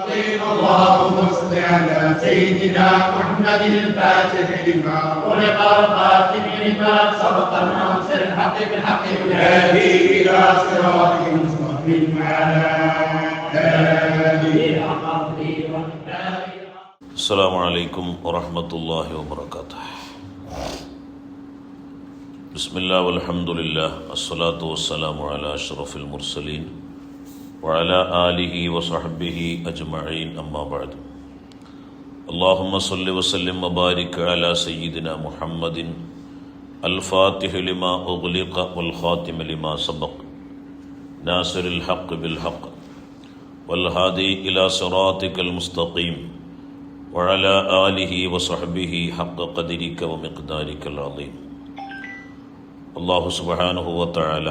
اللهم صل على سيدنا محمد الفاتح لما خلق الخاتم لما سبق الناصر الحق بالحق والهادي الى صراطك المستقيم وعلى اله السلام عليكم ورحمة الله وبركاته. بسم الله والحمد لله الصلاة والسلام على أشرف المرسلين وعلى آله وصحبه أجمعين أما بعد. اللهم صل وسلم وبارك على سيدنا محمد الفاتح لما أغلق والخاتم لما سبق ناصر الحق بالحق والهادي إلى صراطك المستقيم وعلى آله وصحبه حق قدرك ومقدارك العظيم. അല്ലാഹു സുബ്ഹാനഹു വ തആല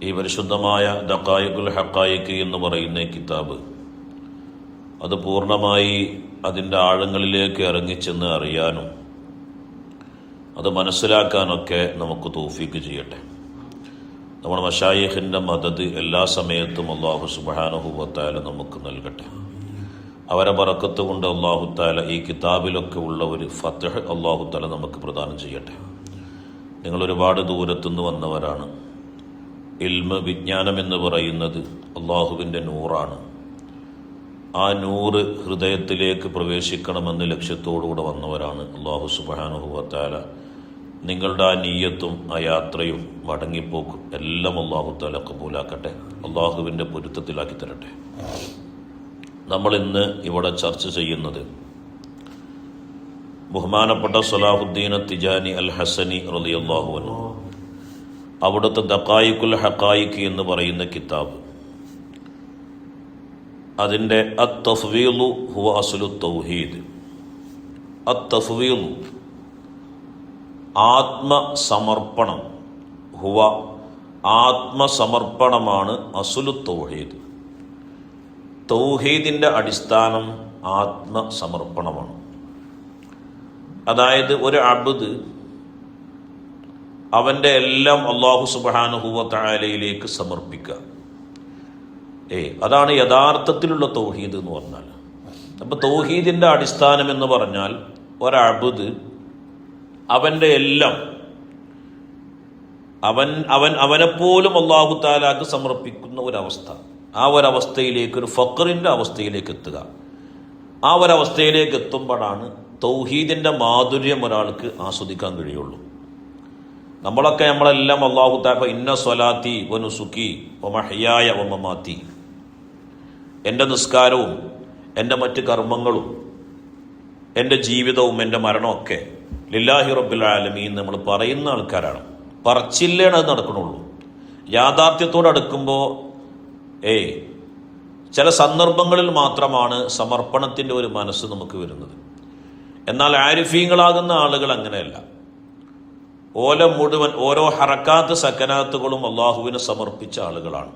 ഈ പരിശുദ്ധമായ ദഖായിഖുൽ ഹഖായിഖ് എന്ന് പറയുന്ന കിതാബ് അത് പൂർണ്ണമായി അതിൻ്റെ ആഴങ്ങളിലേക്ക് ഇറങ്ങിച്ചെന്ന് അറിയാനും അത് മനസ്സിലാക്കാനൊക്കെ നമുക്ക് തൗഫീഖ് ചെയ്യട്ടെ. നമ്മുടെ മശായിഖിൻ്റെ മദദ് എല്ലാ സമയത്തും അല്ലാഹു സുബ്ഹാനഹു വ തആല നമുക്ക് നൽകട്ടെ. അവരെ ബറക്കത്ത് കൊണ്ട് അല്ലാഹു തആല ഈ കിതാബിലൊക്കെ ഉള്ള ഒരു ഫത്ഹ് അല്ലാഹു തആല നമുക്ക് പ്രദാനം ചെയ്യട്ടെ. നിങ്ങൾ ഒരുപാട് ദൂരത്തുനിന്ന് വന്നവരാണ്. ഇൽമ്, വിജ്ഞാനം എന്ന് പറയുന്നത് അല്ലാഹുവിൻ്റെ നൂറാണ്. ആ നൂറ് ഹൃദയത്തിലേക്ക് പ്രവേശിക്കണമെന്ന് ലക്ഷ്യത്തോടുകൂടെ വന്നവരാണ്. അല്ലാഹു സുബ്ഹാനഹു വ തആല നിങ്ങളുടെ ആ നീയത്തും ആ യാത്രയും മടങ്ങിപ്പോക്കും എല്ലാം അല്ലാഹു തആല കബൂലാക്കട്ടെ, അല്ലാഹുവിൻ്റെ പൊരുത്തത്തിലാക്കി തരട്ടെ. നമ്മൾ ഇന്ന് ഇവിടെ ചർച്ച ചെയ്യുന്നത് ബഹുമാനപ്പെട്ട സലാഹുദ്ദീൻ തിജാനി അൽ ഹസനി റളിയല്ലാഹു അൻഹു അവിടുത്തെ ദഖായിഖുൽ ഹഖായിഖ് എന്ന് പറയുന്ന കിതാബ്, അതിൻ്റെ അത്തഫ്വീലു ഹുവ അസ്ലു തൗഹീദ്. അത്തഫ്വീലു ആത്മസമർപ്പണം, ഹുവ ആത്മസമർപ്പണമാണ് അസ്ലു തൗഹീദ്. തൗഹീദിൻ്റെ അടിസ്ഥാനം ആത്മസമർപ്പണമാണ്. അതായത് ഒരു അബ്ദ് അവൻ്റെ എല്ലാം അല്ലാഹു സുബ്ഹാനഹു വ തആലയിലേക്ക് സമർപ്പിക്കുക. അതാണ് യഥാർത്ഥത്തിലുള്ള തൗഹീദ് എന്ന് പറഞ്ഞാൽ. അപ്പോൾ തൗഹീദിൻ്റെ അടിസ്ഥാനം എന്ന് പറഞ്ഞാൽ ഒരബ്ദ് അവൻ്റെ എല്ലാം അവനെപ്പോലും അല്ലാഹു തആലക്ക് സമർപ്പിക്കുന്ന ഒരവസ്ഥ, ആ ഒരവസ്ഥയിലേക്ക്, ഒരു ഫഖറിൻ്റെ അവസ്ഥയിലേക്ക് എത്തുക. ആ ഒരവസ്ഥയിലേക്ക് എത്തുമ്പോഴാണ് തൗഹീദിൻ്റെ മാധുര്യം ഒരാൾക്ക് ആസ്വദിക്കാൻ കഴിയുള്ളൂ. നമ്മളെല്ലാം അല്ലാഹു തആല ഇന്ന സ്വലാത്തി വ നുസുക്കി വ മഹ്യായ വ മമാത്തി, എൻ്റെ നിസ്കാരവും എൻ്റെ മറ്റ് കർമ്മങ്ങളും എൻ്റെ ജീവിതവും എൻ്റെ മരണമൊക്കെ ലില്ലാഹി റബ്ബിൽ ആലമീൻ നമ്മൾ പറയുന്ന ആൾക്കാരാണ്. പറച്ചില്ലേണ് അത് നടക്കണുള്ളൂ. യാഥാർത്ഥ്യത്തോട് അടുക്കുമ്പോൾ ചില സന്ദർഭങ്ങളിൽ മാത്രമാണ് സമർപ്പണത്തിൻ്റെ ഒരു മനസ്സ് നമുക്ക് വരുന്നത്. എന്നാൽ ആരിഫീങ്ങളാകുന്ന ആളുകൾ അങ്ങനെയല്ല. മുഴുവൻ ഓരോ ഹറക്കാത്ത് സക്കനാത്തുകളും അള്ളാഹുവിന് സമർപ്പിച്ച ആളുകളാണ്.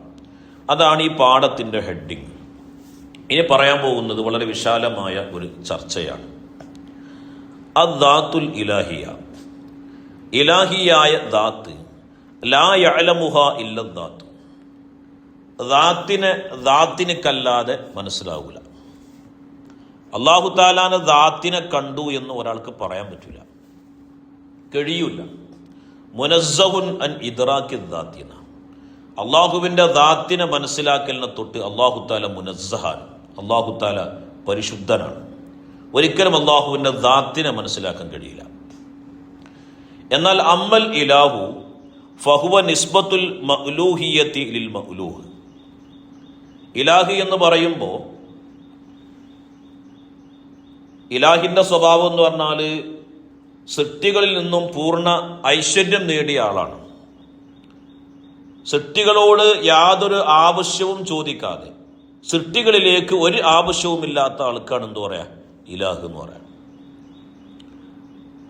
അതാണ് ഈ പാഠത്തിൻ്റെ ഹെഡിങ്. ഇനി പറയാൻ പോകുന്നത് വളരെ വിശാലമായ ഒരു ചർച്ചയാണ്. അദ്ദാത്തുൽ ഇലാഹിയ, ഇലാഹിയായ ദാത്ത്, ലാ യഅലമുഹാ ഇല്ലദ്ദാത്ത്, ദാത്തിനക്കല്ലാതെ മനസ്സിലാവൂല. അല്ലാഹു തആലാനെ ദാത്തിനെ കണ്ടു എന്ന് ഒരാൾക്ക് പറയാൻ പറ്റില്ല, കഴിയൂല. മുനസ്സഹുൻ അൻ ഇദ്റാക്കി ദാത്തിന, അള്ളാഹുവിൻ്റെ ദാത്തിനെ മനസ്സിലാക്കലിനെ തൊട്ട് അല്ലാഹു തആല മുനസ്സഹാൻ, അല്ലാഹു തആല പരിശുദ്ധനാണ്. ഒരിക്കലും അള്ളാഹുവിൻ്റെ ദാത്തിനെ മനസ്സിലാക്കാൻ കഴിയില്ല. എന്നാൽ അമ്മൽ ഇലാഹു ഫഹുവ നിസ്ബത്തുൽ മഅ്ലൂഹിയത്തി ലിൽ മഅ്ലൂഹ്. ഇലാഹി എന്ന് പറയുമ്പോൾ ഇലാഹിൻ്റെ സ്വഭാവം എന്ന് പറഞ്ഞാൽ സൃഷ്ടികളിൽ നിന്നും പൂർണ്ണ ഐശ്വര്യം നേടിയ ആളാണ്. സൃഷ്ടികളോട് യാതൊരു ആവശ്യവും ചോദിക്കാതെ സൃഷ്ടികളിലേക്ക് ഒരു ആവശ്യവുമില്ലാത്ത ആൾക്കാണ് എന്ത് പറയാ, ഇലാഹ് എന്ന് പറയാം.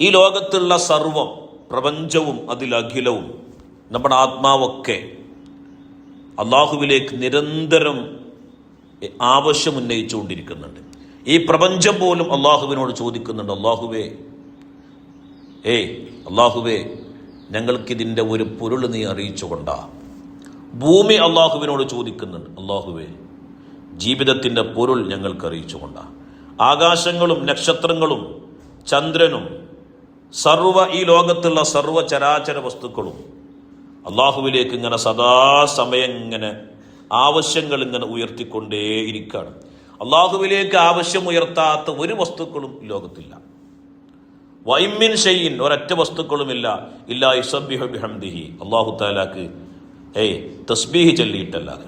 ഈ ലോകത്തുള്ള സർവം, പ്രപഞ്ചവും അതിലഖിലവും നമ്മുടെ ആത്മാവൊക്കെ അള്ളാഹുവിലേക്ക് നിരന്തരം ആവശ്യമുന്നയിച്ചുകൊണ്ടിരിക്കുന്നുണ്ട്. ഈ പ്രപഞ്ചം പോലും അള്ളാഹുവിനോട് ചോദിക്കുന്നുണ്ട്, അള്ളാഹുവേ ഞങ്ങൾക്കിതിൻ്റെ ഒരു പൊരുൾ നീ അറിയിച്ചുകൊണ്ടാ. ഭൂമി അള്ളാഹുവിനോട് ചോദിക്കുന്നുണ്ട്, അള്ളാഹുവേ ജീവിതത്തിൻ്റെ പൊരുൾ ഞങ്ങൾക്ക് അറിയിച്ചുകൊണ്ടാണ്. ആകാശങ്ങളും നക്ഷത്രങ്ങളും ചന്ദ്രനും ഈ ലോകത്തുള്ള സർവ്വ ചരാചര വസ്തുക്കളും അള്ളാഹുവിലേക്ക് ഇങ്ങനെ സദാസമയം ഇങ്ങനെ ആവശ്യങ്ങൾ ഇങ്ങനെ ഉയർത്തിക്കൊണ്ടേയിരിക്കുകയാണ്. അള്ളാഹുവിലേക്ക് ആവശ്യം ഉയർത്താത്ത ഒരു വസ്തുക്കളും ലോകത്തില്ല. വൈമിൻ ഷൈഇൻ, ഒരൊറ്റ വസ്തുക്കളുമില്ല ഇല്ലാ യുസബ്ബിഹു ബിഹംദിഹി, അള്ളാഹു തആലാക്ക് തസ്ബീഹ് ചൊല്ലിയിട്ടല്ലാതെ.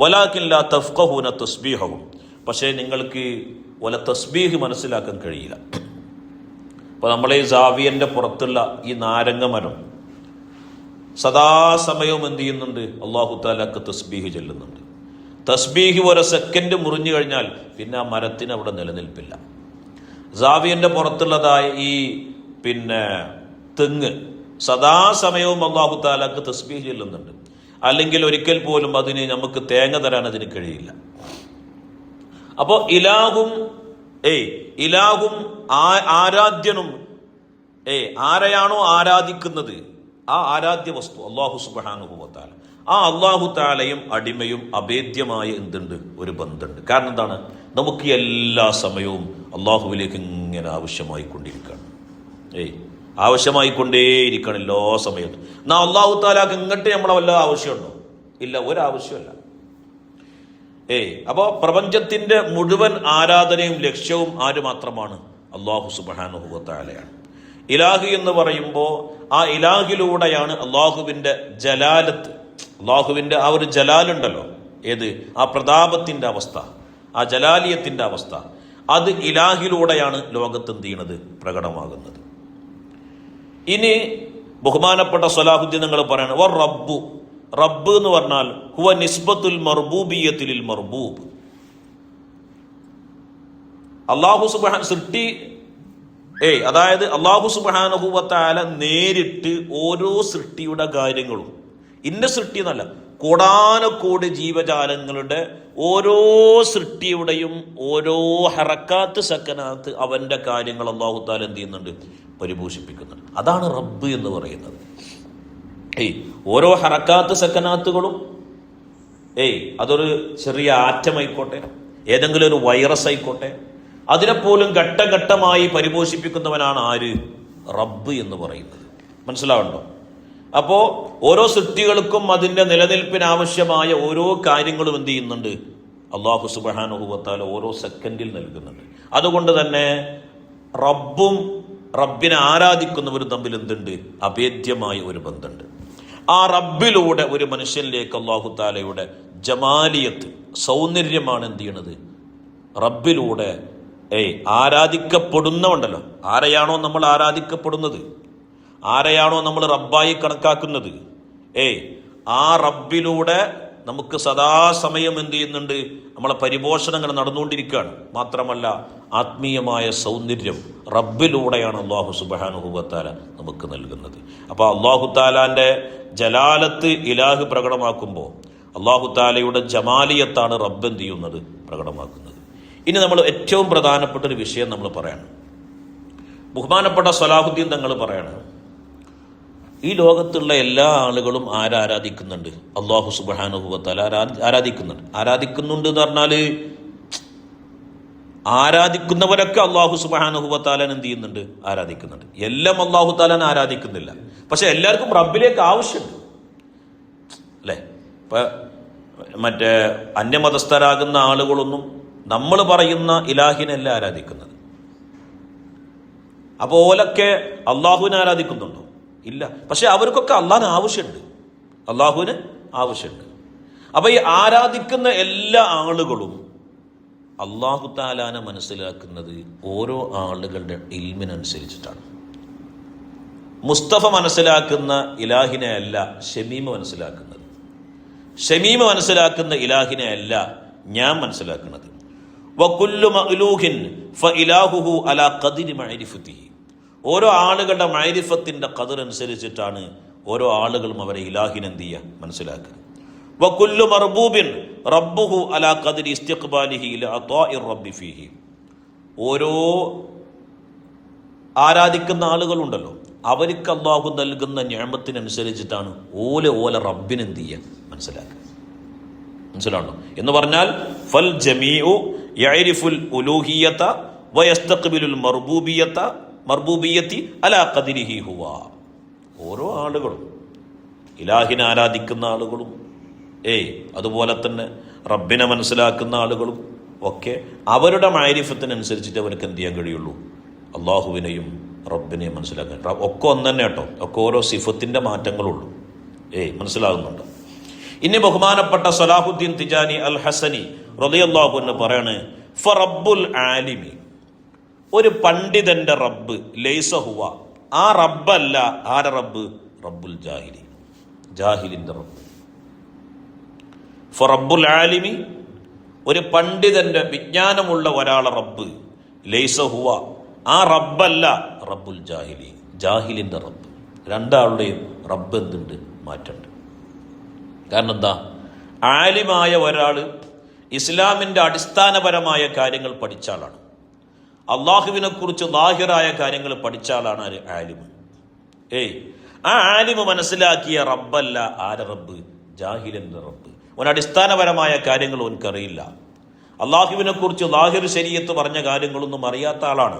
വലാകിൻ ലാ തഫ്ഖഹൂന തസ്ബീഹഹും, പക്ഷേ നിങ്ങൾക്ക് വല തസ്ബീഹ് മനസ്സിലാക്കാൻ കഴിയില്ല. അപ്പോൾ നമ്മളെ സാവിയൻ്റെ പുറത്തുള്ള ഈ നാരങ്ങ മരം സദാസമയവും എന്ത് ചെയ്യുന്നുണ്ട്? അള്ളാഹു തആലാക്ക് തസ്ബീഹ് ചൊല്ലുന്നുണ്ട്. തസ്ബീഹ് ഒരു സെക്കൻഡ് മുറിഞ്ഞു കഴിഞ്ഞാൽ പിന്നെ ആ മരത്തിന് അവിടെ നിലനിൽപ്പില്ല. സാവിയൻ്റെ പുറത്തുള്ളതായ ഈ തെങ്ങ് സദാസമയവും അള്ളാഹു തആലാക്ക് തസ്ബീഹ് ചൊല്ലുന്നുണ്ട്. അല്ലെങ്കിൽ ഒരിക്കൽ പോലും അതിന് നമുക്ക് തേങ്ങ തരാൻ അതിന് കഴിയില്ല. അപ്പോൾ ഇലാഹും ആരാധ്യനും ആരെയാണോ ആരാധിക്കുന്നത് ആ ആരാധ്യ വസ്തു അല്ലാഹു സുബ്ഹാനഹു വ തആല, ആ അല്ലാഹു തആലയും അടിമയും അഭേദ്യമായ എന്തുണ്ട്? ഒരു ബന്ധമുണ്ട്. കാരണം എന്താണ്? നമുക്ക് എല്ലാ സമയവും അള്ളാഹുവിലേക്ക് ഇങ്ങനെ ആവശ്യമായിക്കൊണ്ടിരിക്കുകയാണ്. ആവശ്യമായിക്കൊണ്ടേയിരിക്കണം എല്ലാ സമയത്തും. എന്നാ അള്ളാഹു തആലാക്ക് ഇങ്ങോട്ട് നമ്മളെ വല്ല ആവശ്യമുണ്ടോ? ഇല്ല, ഒരാവശ്യമല്ല. അപ്പോൾ പ്രപഞ്ചത്തിന്റെ മുഴുവൻ ആരാധനയും ലക്ഷ്യവും ആര് മാത്രമാണ്? അല്ലാഹു സുബ്ഹാനഹു വ തആലയാണ്. ഇലാഹി എന്ന് പറയുമ്പോൾ ആ ഇലാഹിലൂടെയാണ് അള്ളാഹുവിന്റെ ജലാലത്ത്, അള്ളാഹുവിന്റെ ആ ഒരു ജലാലുണ്ടല്ലോ, ആ പ്രതാപത്തിന്റെ അവസ്ഥ, ആ ജലാലിയത്തിന്റെ അവസ്ഥ, അത് ഇലാഹിലൂടെയാണ് ലോകത്ത് എന്ത് ചെയ്യണത്? പ്രകടമാകുന്നത്. ഇനി ബഹുമാനപ്പെട്ട സ്വലാഹുദ്ദീൻ നിങ്ങൾ പറയണം, റബ്ബ് എന്ന് പറഞ്ഞാൽ ഹുവ നിസ്ബത്തുൽ മർബൂബിയ്യത്തി ലിൽ മർബൂബ്. അല്ലാഹു സുബ്ഹാന സൃഷ്ടി അതായത് അല്ലാഹു സുബ്ഹാനഹു വ തആല നേരിട്ട് ഓരോ സൃഷ്ടിയുടെ കാര്യങ്ങളും, ഇന്ന സൃഷ്ടി എന്നല്ല, കോടാനക്കോടി ജീവജാലങ്ങളുടെ ഓരോ സൃഷ്ടിയുടെയും ഓരോ ഹറക്കാത്ത് സക്കനാത്ത് അവന്റെ കാര്യങ്ങൾ അല്ലാഹു തആല എന്ത് ചെയ്യുന്നുണ്ട്? പരിപോഷിപ്പിക്കുന്നുണ്ട്. അതാണ് റബ്ബ് എന്ന് പറയുന്നത്. ഓരോ ഹറക്കാത്ത് സക്കനാത്തുകളും അതൊരു ചെറിയ ആറ്റമായിക്കോട്ടെ, ഏതെങ്കിലും ഒരു വൈറസ് ആയിക്കോട്ടെ, അതിനെപ്പോലും ഘട്ടഘട്ടമായി പരിപോഷിപ്പിക്കുന്നവനാണ് ആര്? റബ്ബ് എന്ന് പറയുന്നത്. മനസ്സിലാവുണ്ടോ? അപ്പോ ഓരോ സൃഷ്ടികൾക്കും അതിന്റെ നിലനിൽപ്പിനാവശ്യമായ ഓരോ കാര്യങ്ങളും എന്ത് ചെയ്യുന്നുണ്ട്? അല്ലാഹു സുബ്ഹാനഹു വ തആല ഓരോ സെക്കൻഡിൽ നൽകുന്നുണ്ട്. അതുകൊണ്ട് തന്നെ റബ്ബും റബ്ബിനെ ആരാധിക്കുന്നവരും തമ്മിൽ എന്തുണ്ട്? അഭേദ്യമായ ഒരു ബന്ധമുണ്ട്. ആ റബ്ബിലൂടെ ഒരു മനുഷ്യനിലേക്ക് അല്ലാഹു തആലയുടെ ജമാലിയത്ത്, സൗന്ദര്യമാണ് എന്ത് ചെയ്യണത്? റബ്ബിലൂടെ ആരാധിക്കപ്പെടുന്നവണ്ടല്ലോ, ആരെയാണോ നമ്മൾ ആരാധിക്കപ്പെടുന്നത്, ആരെയാണോ നമ്മൾ റബ്ബായി കണക്കാക്കുന്നത്, ആ റബ്ബിലൂടെ നമുക്ക് സദാസമയം എന്ത് ചെയ്യുന്നുണ്ട്? നമ്മളെ പരിപോഷണങ്ങൾ നടന്നുകൊണ്ടിരിക്കുകയാണ്. മാത്രമല്ല ആത്മീയമായ സൗന്ദര്യം റബ്ബിലൂടെയാണ് അല്ലാഹു സുബ്ഹാനഹു വ തആല നമുക്ക് നൽകുന്നത്. അപ്പോൾ അല്ലാഹു തആലാന്റെ ജലാലത്ത് ഇലാഹ് പ്രകടമാക്കുമ്പോൾ അല്ലാഹു തആലയുടെ ജമാലിയത്താണ് റബ്ബ് എന്ത് ചെയ്യുന്നത്? പ്രകടമാക്കുന്നത്. ഇനി നമ്മൾ ഏറ്റവും പ്രധാനപ്പെട്ട ഒരു വിഷയം നമ്മൾ പറയണം. ബഹുമാനപ്പെട്ട സ്വലാഹുദ്ദീൻ തങ്ങൾ പറയണം, ഈ ലോകത്തുള്ള എല്ലാ ആളുകളും ആരാധിക്കുന്നുണ്ട്? അല്ലാഹു സുബ്ഹാനഹു വ തആല ആരാധിക്കുന്നുണ്ട്. ആരാധിക്കുന്നുണ്ട് എന്ന് പറഞ്ഞാൽ ആരാധിക്കുന്നവരൊക്കെ അല്ലാഹു സുബ്ഹാനഹു വ തആല എന്ത് ചെയ്യുന്നുണ്ട്? ആരാധിക്കുന്നുണ്ട്. എല്ലാം അല്ലാഹു തആലനെ ആരാധിക്കുന്നില്ല. പക്ഷെ എല്ലാവർക്കും റബ്ബിലേക്ക് ആവശ്യമുണ്ട്, അല്ലേ? ഇപ്പൊ മറ്റേ അന്യമതസ്ഥരാകുന്ന ആളുകളൊന്നും നമ്മൾ പറയുന്ന ഇലാഹിനല്ല ആരാധിക്കുന്നത്. അപ്പോൾ ഓലൊക്കെ അള്ളാഹുവിനെ ആരാധിക്കുന്നുണ്ടോ? ഇല്ല. പക്ഷെ അവർക്കൊക്കെ അള്ളാഹിന് ആവശ്യമുണ്ട്, അള്ളാഹുവിന് ആവശ്യമുണ്ട്. അപ്പൊ ഈ ആരാധിക്കുന്ന എല്ലാ ആളുകളും അല്ലാഹു തആലാനെ മനസ്സിലാക്കുന്നത് ഓരോ ആളുകളുടെ ഇൽമിനനുസരിച്ചിട്ടാണ്. മുസ്തഫ മനസ്സിലാക്കുന്ന ഇലാഹിനെ അല്ല ഷമീമ മനസ്സിലാക്കുന്നത്. ഷമീമ മനസ്സിലാക്കുന്ന ഇലാഹിനെ അല്ല ഞാൻ മനസ്സിലാക്കുന്നത്. വകുല്ലു മഅ്ലൂഹിൻ ഫഇലാഹുഹു അലാ ഖദ്രി മഅരിഫതിഹി. ഓരോ ആളുകളുടെ മഅരിഫത്തിന്റെ ഖദർ അനുസരിച്ചിട്ടാണ് ഓരോ ആളുകളും അവരെ ഇലാഹിനെ എന്ത് ചെയ്യുക? മനസ്സിലാക്കുക. വകുല്ലു മർബൂബിൻ റബ്ബുഹു അലാ ഖദ്രി ഇസ്തിഖ്ബാലിഹി ഇലാ അതാഇർ റബ്ബി ഫീഹി. ഓരോ ആരാധിക്കുന്ന ആളുകളുണ്ടല്ലോ, അവർക്ക് അല്ലാഹു നൽകുന്ന നിഅമത്തിനനുസരിച്ചിട്ടാണ് ഓല റബ്ബിനെ എന്ത് ചെയ്യുക? മനസ്സിലാക്കുക. മനസ്സിലാണോ എന്ന് പറഞ്ഞാൽ ഫൽ ജമീഉ യഅരിഫുൽ ഉലൂഹിയ്യത വയസ്തഖ്ബിലുൽ മർബൂബിയ്യതി അലാ ഖദ്രിഹി ഹുവ. ഓരോ ആളുകളും ഇലാഹിനെ ആരാധിക്കുന്ന ആളുകളും അതുപോലെ തന്നെ റബ്ബിനെ മനസ്സിലാക്കുന്ന ആളുകളും ഒക്കെ അവരുടെ മഅരിഫത്തിനനുസരിച്ചിട്ട് അവർക്ക് എന്ത് ചെയ്യാൻ കഴിയുള്ളൂ? അള്ളാഹുവിനെയും റബ്ബിനെയും മനസ്സിലാക്കാൻ. ഒക്കെ ഒന്ന് തന്നെ കേട്ടോ, ഒക്കെ ഓരോ സിഫത്തിന്റെ മാറ്റങ്ങളുള്ളൂ. മനസ്സിലാകുന്നുണ്ട്. ഇനി ബഹുമാനപ്പെട്ട സലാഹുദ്ദീൻ തിജാനി അൽ ഹസനി റളിയല്ലാഹു അൻഹു പറയാണ്, ഫറബ്ബുൽ ആലിമി, ഒരു പണ്ഡിതന്റെ റബ്ബ്, ലൈസ ഹുവ, ആ റബ്ബല്ല. ആര റബ്ബ്? റബ്ബുൽ ജാഹിലി, ജാഹിലിന്റെ റബ്ബ്. ഫറബ്ബുൽ ആലിമി, ഒരു പണ്ഡിതന്റെ വിജ്ഞാനമുള്ള ഒരാളെ റബ്ബ്, ലൈസ ഹുവ, ആ റബ്ബല്ല റബ്ബുൽ ജാഹിലി, ജാഹിലിന്റെ റബ്ബ്. രണ്ടാളുടെയും റബ്ബ് എന്തുണ്ട്? മാറ്റമുണ്ട്. കാരണം എന്താ? ആലിമായ ഒരാൾ ഇസ്ലാമിൻ്റെ അടിസ്ഥാനപരമായ കാര്യങ്ങൾ പഠിച്ച ആളാണ്. അള്ളാഹുവിനെ കുറിച്ച് ലാഹിറായ കാര്യങ്ങൾ പഠിച്ച ആളാണ് ആലിമ്. ആ ആലിമ് മനസ്സിലാക്കിയ റബ്ബല്ല ആര റബ്ബ്? ജാഹിലിന്റെ റബ്ബ്. ഓൻ അടിസ്ഥാനപരമായ കാര്യങ്ങൾ ഓൻക്കറിയില്ല. അള്ളാഹുവിനെ കുറിച്ച് ലാഹിർ ശരീഅത്ത് പറഞ്ഞ കാര്യങ്ങളൊന്നും അറിയാത്ത ആളാണ്.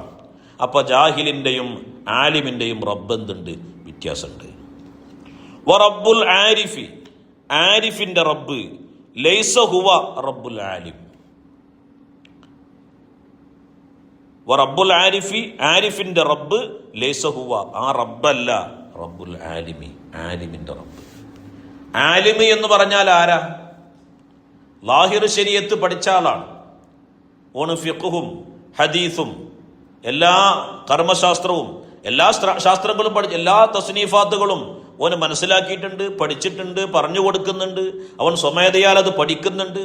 അപ്പൊ ജാഹിലിന്റെയും ആലിമിന്റെയും റബ്ബ് എന്തുണ്ട്? വ്യത്യാസമുണ്ട്. വറബ്ബുൽ ആരിഫി, ആരിഫിന്റെ റബ്ബ്, ലൈസ ഹുവ റബ്ബുൽ ആലിം. വറബ്ബുൽ ആരിഫി, ആരിഫിന്റെ റബ്ബ്, ലൈസ ഹുവ, ആ റബ്ബല്ല റബ്ബുൽ ആലിമി, ആലിമിന്റെ റബ്ബ്. ആലിമി എന്ന് പറഞ്ഞാൽ ആരാ? ലാഹിർ ശരീഅത്ത് പഠിച്ച ആളാണ്. ഓണ് ഫിഖ്ഹും ഹദീസും എല്ലാ കർമ്മശാസ്ത്രവും എല്ലാ ശാസ്ത്രങ്ങളും പഠിച്ച് എല്ലാ തസ്നീഫാത്തുകളും ഓന് മനസ്സിലാക്കിയിട്ടുണ്ട്, പഠിച്ചിട്ടുണ്ട്, പറഞ്ഞു കൊടുക്കുന്നുണ്ട്. അവൻ സ്വമേധയാൽ അത് പഠിക്കുന്നുണ്ട്.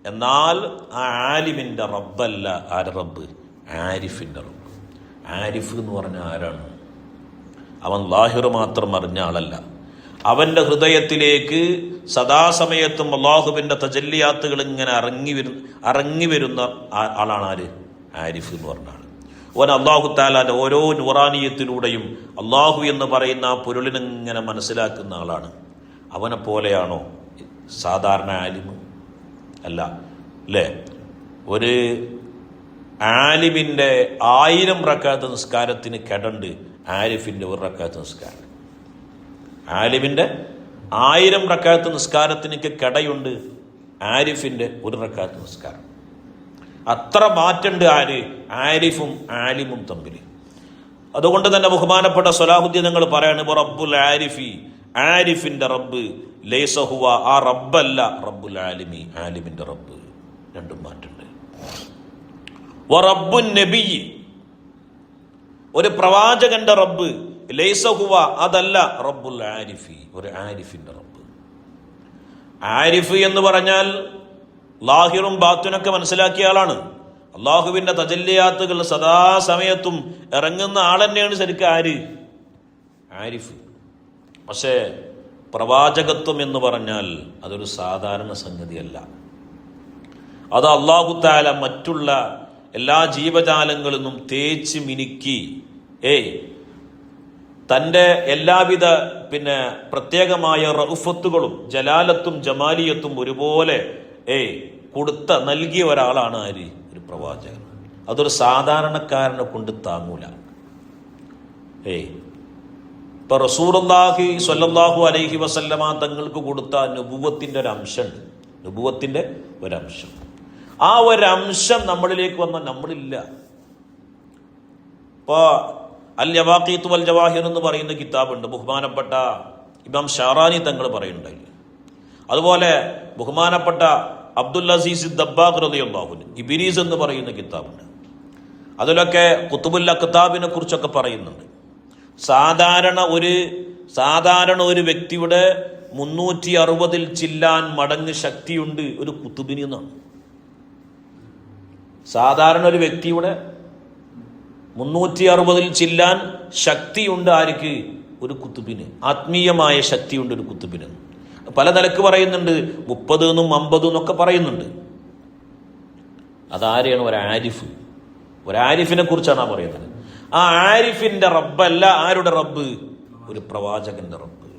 എന്നാൽ ആ ആലിമിന്റെ റബ്ബല്ല ആര റബ്ബ്? ആരിഫിന്റെ റബ്ബ്. ആരിഫ് എന്ന് പറഞ്ഞാൽ ആരാണ്? അവൻ ലാഹിർ മാത്രം അറിഞ്ഞ ആളല്ല. അവന്റെ ഹൃദയത്തിലേക്ക് സദാസമയത്തും അള്ളാഹുവിന്റെ തജല്ലിയാത്തുകൾ ഇങ്ങനെ ഇറങ്ങി വരുന്ന ആളാണ് ആര്? ആരിഫ് എന്ന് പറഞ്ഞ ആൾ. ഓൻ അള്ളാഹു താലാന്റെ ഓരോ നൂറാനീയത്തിലൂടെയും അള്ളാഹു എന്ന് പറയുന്ന ആ പൊരുളിനിങ്ങനെ മനസ്സിലാക്കുന്ന ആളാണ്. അവനെ പോലെയാണോ സാധാരണ ആലിമ്? അല്ല, അല്ലേ? ഒരു ആലിമിന്റെ 1000 റക്അത്ത് നിസ്കാരത്തിന് കടണ്ട് ആരിഫിന്റെ 1 റക്അത്ത് നിസ്കാരം. ആലിമിന്റെ 1000 റക്അത്ത് നിസ്കാരത്തിന് കടയുണ്ട് ആരിഫിന്റെ 1 റക്അത്ത് നിസ്കാരം. അത്ര മാറ്റുണ്ട് ആരിഫും ആലിമും തമ്മിൽ. അതുകൊണ്ട് തന്നെ ബഹുമാനപ്പെട്ട സലാഹുദ്ദീൻ നിങ്ങൾ പറയാണ്, റബ്ബുൽ ആരിഫി, ആരിഫിന്റെ റബ്ബ്, ലൈസ ഹുവ, ആ റബ്ബല്ല റബ്ബുൽ ആലിമി, ആലിമിന്റെ റബ്ബ്. രണ്ടും മാറ്റുണ്ട്. വറബ്ബുൻ നബി, ഒരു പ്രവാചകന്റെ റബ്ബ്, ലൈസ ഹുവ, അതല്ല റബ്ബുൽ ആരിഫി, ഒരു ആരിഫിന്റെ റബ്ബ്. ആരിഫ് എന്ന് പറഞ്ഞാൽ ലാഹിറും ബാത്തുനൊക്കെ മനസ്സിലാക്കിയ ആളാണ്. അള്ളാഹുവിന്റെ തജല്ലിയാത്തുകൾ സദാസമയത്തും ഇറങ്ങുന്ന ആൾ തന്നെയാണ് ശരിക്കും ആരിഫ്. പക്ഷേ പ്രവാചകത്വം എന്ന് പറഞ്ഞാൽ അതൊരു സാധാരണ സംഗതിയല്ല. അത് അള്ളാഹു തആല മറ്റുള്ള എല്ലാ ജീവജാലങ്ങളിൽ നിന്നും തേച്ച് മിനുക്കി തൻ്റെ എല്ലാവിധ പ്രത്യേകമായ റഉഫത്തുകളും ജലാലത്തും ജമാലിയത്തും ഒരുപോലെ നൽകിയ ഒരാളാണ് ആര്? ഒരു പ്രവാചകൻ. അതൊരു സാധാരണക്കാരനെ കൊണ്ട് താങ്ങൂല. ഇപ്പൊ റസൂലുള്ളാഹി സ്വല്ലല്ലാഹു അലൈഹി വസല്ലമ തങ്ങൾക്ക് കൊടുത്ത നുബുവത്തിന്റെ ഒരു അംശമുണ്ട്. നുബുവത്തിന്റെ ഒരംശം. ആ ഒരംശം നമ്മളിലേക്ക് വന്നാൽ നമ്മളില്ല. ഇപ്പൊ അൽ യവാഖീത്ത് വൽ ജവാഹിർ എന്ന് പറയുന്ന കിതാബുണ്ട്, ബഹുമാനപ്പെട്ട ഇമാം ഷാറാനി തങ്ങൾ പറയുന്നുണ്ടായി. അതുപോലെ ബഹുമാനപ്പെട്ട അബ്ദുൽ അസീസ് ദബ്ബാഖ് റളിയല്ലാഹു അൻഹു ഇബ്രീസ് എന്ന് പറയുന്ന കിതാബുണ്ട്. അതിലൊക്കെ ഖുതുബുൽ അഖ്താബിനെ കുറിച്ചൊക്കെ പറയുന്നുണ്ട്. സാധാരണ ഒരു വ്യക്തിയുടെ 360 ചില്ലാൻ മടങ്ങ് ശക്തിയുണ്ട് ഒരു കുത്തുബിന് എന്നാണ്. സാധാരണ ഒരു വ്യക്തിയുടെ 360 ചില്ലാൻ ശക്തിയുണ്ട് ആർക്ക്? ഒരു കുത്തുബിന്. ആത്മീയമായ ശക്തിയുണ്ട് ഒരു കുത്തുബിന്. പല നിലക്ക് പറയുന്നുണ്ട്, 30 എന്നും 50 എന്നൊക്കെ പറയുന്നുണ്ട്. അതാരെയാണ്? ഒരാരിഫിനെ കുറിച്ചാണ് പറയുന്നത്. ആ ആരിഫിന്റെ റബ്ബല്ല ആരുടെ റബ്ബ്? ഒരു പ്രവാചകന്റെ റബ്ബ്.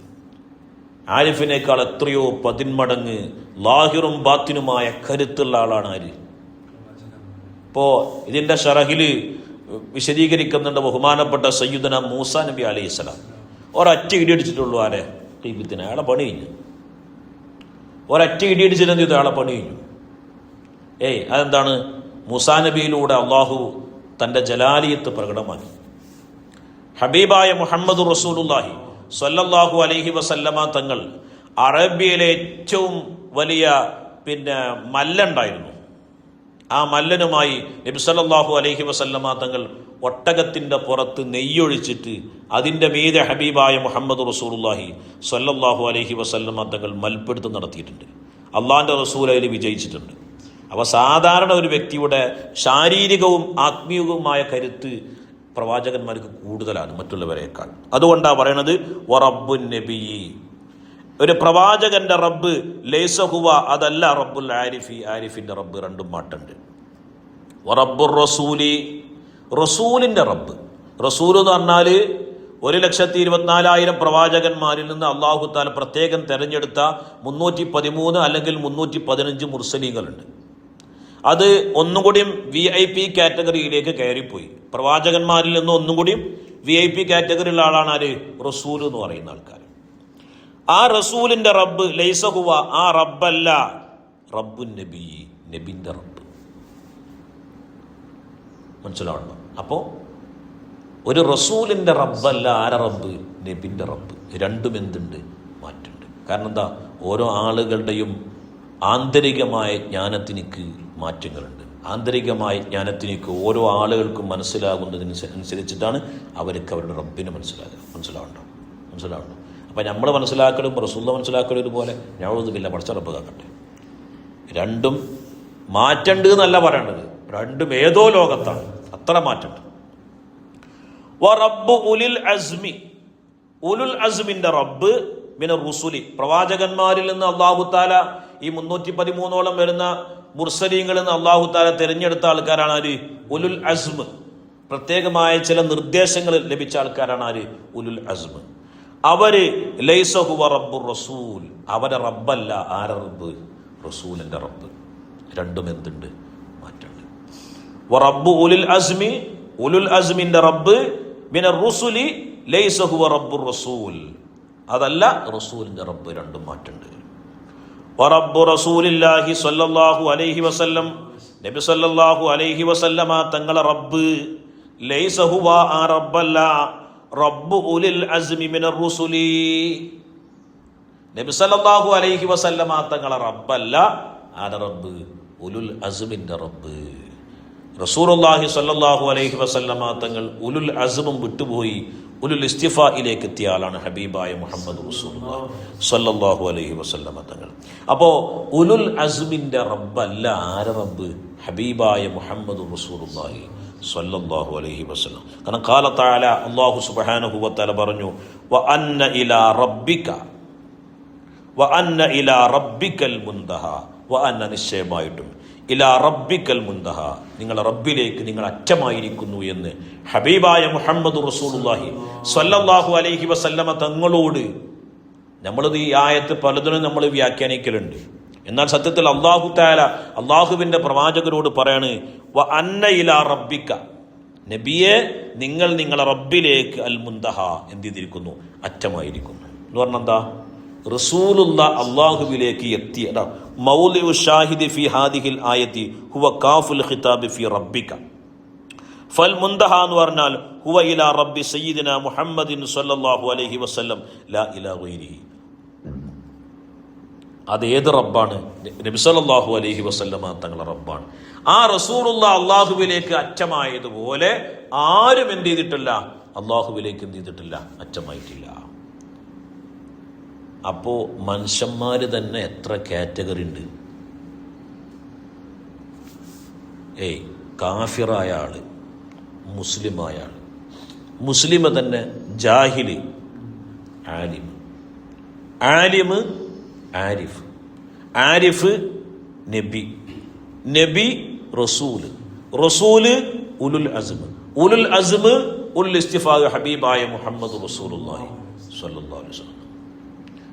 ആരിഫിനേക്കാൾ എത്രയോ 10 മടങ്ങ് ലാഹിറും ബാത്തിനുമായ കരുത്തുള്ള ആളാണ് ആര്? ഇപ്പോ ഇതിന്റെ ഷറഹില് വിശദീകരിക്കുന്നുണ്ട് ബഹുമാനപ്പെട്ട സയ്യിദുന മൂസാ നബി അലൈഹിസ്സലാം. ഒരൊറ്റ ഇടിയടിച്ചിട്ടുള്ളൂ ആരെ? ഖീബത്തിന്. അയാളെ പണി കഴിഞ്ഞു. ഒരൊറ്റ ഇടിയടിച്ചിട്ട് അയാളെ പണി കഴിഞ്ഞു. അതെന്താണ്? മൂസാ നബിയിലൂടെ അള്ളാഹു തൻ്റെ ജലാലിയത്ത് പ്രകടമാക്കി. ഹബീബായ മുഹമ്മദ് റസൂലുള്ളാഹി സ്വല്ലല്ലാഹു അലൈഹി വസല്ലമ തങ്ങൾ അറേബ്യയിലെ ഏറ്റവും വലിയ മല്ലുണ്ടായിരുന്നു. ആ മല്ലനുമായി നബി സല്ലല്ലാഹു അലൈഹി വസല്ലമ തങ്ങൾ ഒട്ടകത്തിൻ്റെ പുറത്ത് നെയ്യൊഴിച്ചിട്ട് അതിൻ്റെ മീതെ ഹബീബായ മുഹമ്മദ് റസൂലുള്ളാഹി സ്വല്ലല്ലാഹു അലൈഹി വസല്ലമ തങ്ങൾ മൽപ്പിടുത്തം നടത്തിയിട്ടുണ്ട്. അള്ളാഹിൻ്റെ റസൂൽ അതിൽ വിജയിച്ചിട്ടുണ്ട്. അപ്പോൾ സാധാരണ ഒരു വ്യക്തിയുടെ ശാരീരികവും ആത്മീയവുമായ കരുത്ത് പ്രവാചകന്മാർക്ക് കൂടുതലാണ് മറ്റുള്ളവരെക്കാൾ. അതുകൊണ്ടാണ് പറയണത് വറബ്ബുൻ നബി, ഒരു പ്രവാചകന്റെ റബ്ബ് ലൈസ ഹുവ, അതല്ല റബ്ബുൽ ആരിഫി, ആരിഫിന്റെ റബ്ബ്. രണ്ടും മാറ്റുണ്ട്. വറബ്ബുർ റസൂലി, റസൂലിന്റെ റബ്ബ്. റസൂൽ എന്ന് പറഞ്ഞാൽ 1,24,000 പ്രവാചകന്മാരിൽ നിന്ന് അള്ളാഹു താല പ്രത്യേകം തെരഞ്ഞെടുത്ത 313 അല്ലെങ്കിൽ 315 മുർസലീങ്ങളുണ്ട്. അത് ഒന്നുകൂടിയും VIP കാറ്റഗറിയിലേക്ക് കയറിപ്പോയി. പ്രവാചകന്മാരിൽ നിന്ന് ഒന്നുകൂടിയും VIP കാറ്റഗറിയിലുള്ള ആളാണ് ആര്? റസൂൽ എന്ന് പറയുന്ന ആൾക്കാർ. ആ റസൂലിന്റെ റബ്ബ് ലൈസ ഹുവ, ആ റബ്ബല്ല റബ്ബുൻ നബി, നബിന്റെ റബ്ബ്. മനസ്സിലാവണം. അപ്പോൾ ഒരു റസൂലിന്റെ റബ്ബല്ല ആര റബ്ബ്? നബിന്റെ റബ്ബ്. രണ്ടും എന്തുണ്ട്? മാറ്റുണ്ട്. കാരണം എന്താ? ഓരോ ആളുകളുടെയും ആന്തരികമായ ജ്ഞാനത്തിനിക്ക് മാറ്റങ്ങളുണ്ട്. ആന്തരികമായ ജ്ഞാനത്തിനിക്ക് ഓരോ ആളുകൾക്കും മനസ്സിലാകുന്നതിനനുസരിച്ചിട്ടാണ് അവർക്ക് അവരുടെ റബ്ബിനെ മനസ്സിലാവണ്ടോ? അപ്പം നമ്മൾ മനസ്സിലാക്കലും റസൂൽ മനസ്സിലാക്കലും ഇതുപോലെ ഞവതുമില്ല. പഠിച്ച റബ്ബ് കാക്കട്ടെ. രണ്ടും മാറ്റണ്ട് എന്നല്ല പറയേണ്ടത്, രണ്ടും ഏതോ ലോകത്താണ്. അത്ര മാറ്റണ്ട്. റബ്ബ് ഉലുൽ അസ്മി, ഉലുൽ അസ്മിന്റെ റബ്ബ് മിന റുസുലി, പ്രവാചകന്മാരിൽ നിന്ന് അല്ലാഹു തആല ഈ 313ഓളം വരുന്ന മുർസലീങ്ങളിൽ നിന്ന് അല്ലാഹു തആല തിരഞ്ഞെടുത്ത ആൾക്കാരാണ് ആര്? ഉലുൽ അസ്മ്. പ്രത്യേകമായ ചില നിർദ്ദേശങ്ങൾ ലഭിച്ച ആൾക്കാരാണ് ആര്? ഉലുൽ അസ്മ്. അവര് ലൈസ ഹുവ റബ്ബുർ റസൂൽ, അവരെ റബ്ബല്ല. ആരെ റബ്ബ്? റസൂലിന്റെ റബ്ബ്. രണ്ടും എന്തുണ്ട്? മാറ്റുണ്ട്. റബ്ബു ഉലുൽ അസ്മി, ഉലുൽ അസ്മിന്റെ റബ്ബ് മിന റുസുലി ലൈസ ഹുവ റബ്ബുർ റസൂൽ, അതല്ല റസൂലിന്റെ റബ്ബ്. രണ്ടും മാറ്റുണ്ട്. വറബ്ബു റസൂലില്ലാഹി സ്വല്ലല്ലാഹു അലൈഹി വസല്ലം, നബി സ്വല്ലല്ലാഹു അലൈഹി വസല്ലമ തങ്ങളെ റബ്ബ് ലൈസ ഹുവ, ആ റബ്ബല്ല റബ്ബു ഉലുൽ അസ്മി മിനർ റുസുലി, നബി സല്ലല്ലാഹു അലൈഹി വസല്ലമ തങ്ങളെ റബ്ബല്ല. ആരുടെ റബ്ബ്? ഉലുൽ അസ്മിന്റെ റബ്ബ്. റസൂലുള്ളാഹി സ്വല്ലല്ലാഹു അലൈഹി വസല്ലമ തങ്ങൾ ഉലുൽ അസ്മും വിട്ടുപോയി ഉലുൽ ഇസ്തിഫായിലേക്ക് എത്തിയ ആളാണ് ഹബീബായ മുഹമ്മദ് റസൂലുള്ളാഹി സ്വല്ലല്ലാഹു അലൈഹി വസല്ലമ തങ്ങൾ. അപ്പോൾ ഉലുൽ അസ്മിന്റെ റബ്ബല്ല. ആരുടെ റബ്ബ്? ഹബീബായ മുഹമ്മദ് റസൂലുള്ളാഹി സ്വല്ലല്ലാഹു അലൈഹി വസല്ലം. കാരണം ഖാല തആല, അല്ലാഹു സുബ്ഹാനഹു വ തആല പറഞ്ഞു, വ അന്ന ഇലാ റബ്ബിക്കൽ മുൻതഹ, വ അന്ന നിശ്ചയമായിട്ടും ഇലാ റബ്ബിക്കൽ മുൻതഹ, നിങ്ങളുടെ റബ്ബിലേക്ക് നിങ്ങൾ അറ്റമായിരിക്കുന്നു എന്ന് ഹബീബായ മുഹമ്മദ് റസൂലുള്ളാഹി സ്വല്ലല്ലാഹു അലൈഹി വസല്ലമ തങ്ങളോട്. നമ്മളിത് ഈ ആയത്ത് പലതിനും നമ്മൾ വ്യാഖ്യാനിക്കലുണ്ട്. എന്നാൽ സത്യത്തിൽ അല്ലാഹു തആല അല്ലാഹുവിന്റെ പ്രവാചകരോട് പറയാണ്, വ അന്ന ഇലാ റബ്ബിക, നബിയെ നിങ്ങൾ നിങ്ങളുടെ റബ്ബിലേക്ക് അൽ മുൻതഹ എന്ത് ചെയ്തിരിക്കുന്നു? അറ്റമായിരിക്കുന്നു. എന്ന് പറഞ്ഞാൽ എന്താ? റസൂലുള്ള അല്ലാഹുവിലേക്ക് എത്തിയ മൗലിഉ ഷാഹിദി ഫി ഹാദിഹിൽ ആയത്തി ഹുവ കാഫുൽ ഖിതാബി ഫി റബ്ബിക. ഫൽ മുൻതഹ എന്ന് പറഞ്ഞാൽ ഹുവ ഇലാ റബ്ബി സയ്യിദിന മുഹമ്മദിൻ സ്വല്ലല്ലാഹു അലൈഹി വസല്ലം ലാ ഇലാഹ ഗൈരിഹി. അത് ഏത് റബ്ബാണ്? നബി സല്ലല്ലാഹു അലൈഹി വസല്ലമ തങ്ങളുടെ റബ്ബാണ്. ആ റസൂലുള്ള അള്ളാഹുവിലേക്ക് അറ്റമായതുപോലെ ആരും എന്ത് ചെയ്തിട്ടില്ല? അള്ളാഹുവിലേക്ക് എന്ത് ചെയ്തിട്ടില്ല? അറ്റമായിട്ടില്ല. അപ്പോൾ മനുഷ്യന്മാർ തന്നെ എത്ര കാറ്റഗറി ഉണ്ട്. കാഫിറായ ആള്, മുസ്ലിമായ ആള്, മുസ്ലിം തന്നെ ജാഹില്, ആലിം, ആലിമ് ആരിഫ്, ആരിഫ് നബി, നബി റസൂല്, റസൂല് ഉലുൽ അസ്മ്, ഉലുൽ അസ്മ് ഉൽ ഇസ്തിഫാ ഹബീബായ മുഹമ്മദ് റസൂലുള്ളാഹി സ്വല്ലല്ലാഹു അലൈഹി വസല്ലം.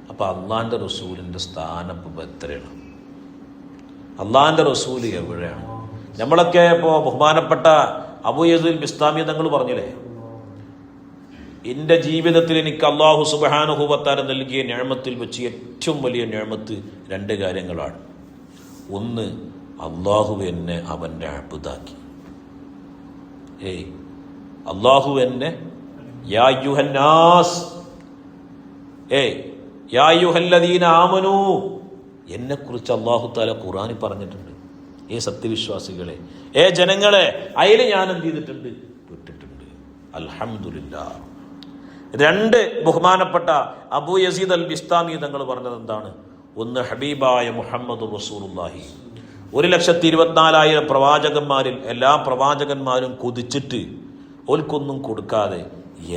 അപ്പം അള്ളാൻ്റെ റസൂലിൻ്റെ സ്ഥാനം ഇപ്പം എത്രയാണ്? അള്ളാൻ്റെ റസൂൽ എവിടെയാണ്? നമ്മളൊക്കെ ഇപ്പോൾ ബഹുമാനപ്പെട്ട അബൂ യസീദ് ബിസ്താമി തങ്ങൾ പറഞ്ഞില്ലേ, എൻ്റെ ജീവിതത്തിൽ എനിക്ക് അള്ളാഹു സുബ്ഹാനഹു വ തആല നൽകിയ നിഅമത്തിൽ വെച്ച് ഏറ്റവും വലിയ നിഅമത്ത് 2 കാര്യങ്ങളാണ്. ഒന്ന്, അള്ളാഹു എന്നെ അവൻ്റെ അബ്ദാക്കി. അള്ളാഹു എന്നെ യാ അയ്യുഹന്നാസ്, യാ അയ്യുഹല്ലദീന ആമനൂ, എന്നെക്കുറിച്ച് അള്ളാഹു തആല ഖുർആനിൽ പറഞ്ഞിട്ടുണ്ട്. സത്യവിശ്വാസികളെ, ജനങ്ങളെ, അതിൽ ഞാൻ എന്ത് ചെയ്തിട്ടുണ്ട്? വിട്ടിട്ടുണ്ട്. അൽഹംദുലില്ലാഹ്. 2, ബഹുമാനപ്പെട്ട അബൂ യസീദ് അൽ ബിസ്താമി തങ്ങൾ പറഞ്ഞത് എന്താണ്? ഒന്ന്, ഹബീബായ മുഹമ്മദ് റസൂലുള്ളാഹി 1,24,000 പ്രവാചകന്മാരിൽ എല്ലാ പ്രവാചകന്മാരും കൊതിച്ചിട്ട് ഓൽക്കൊന്നും കൊടുക്കാതെ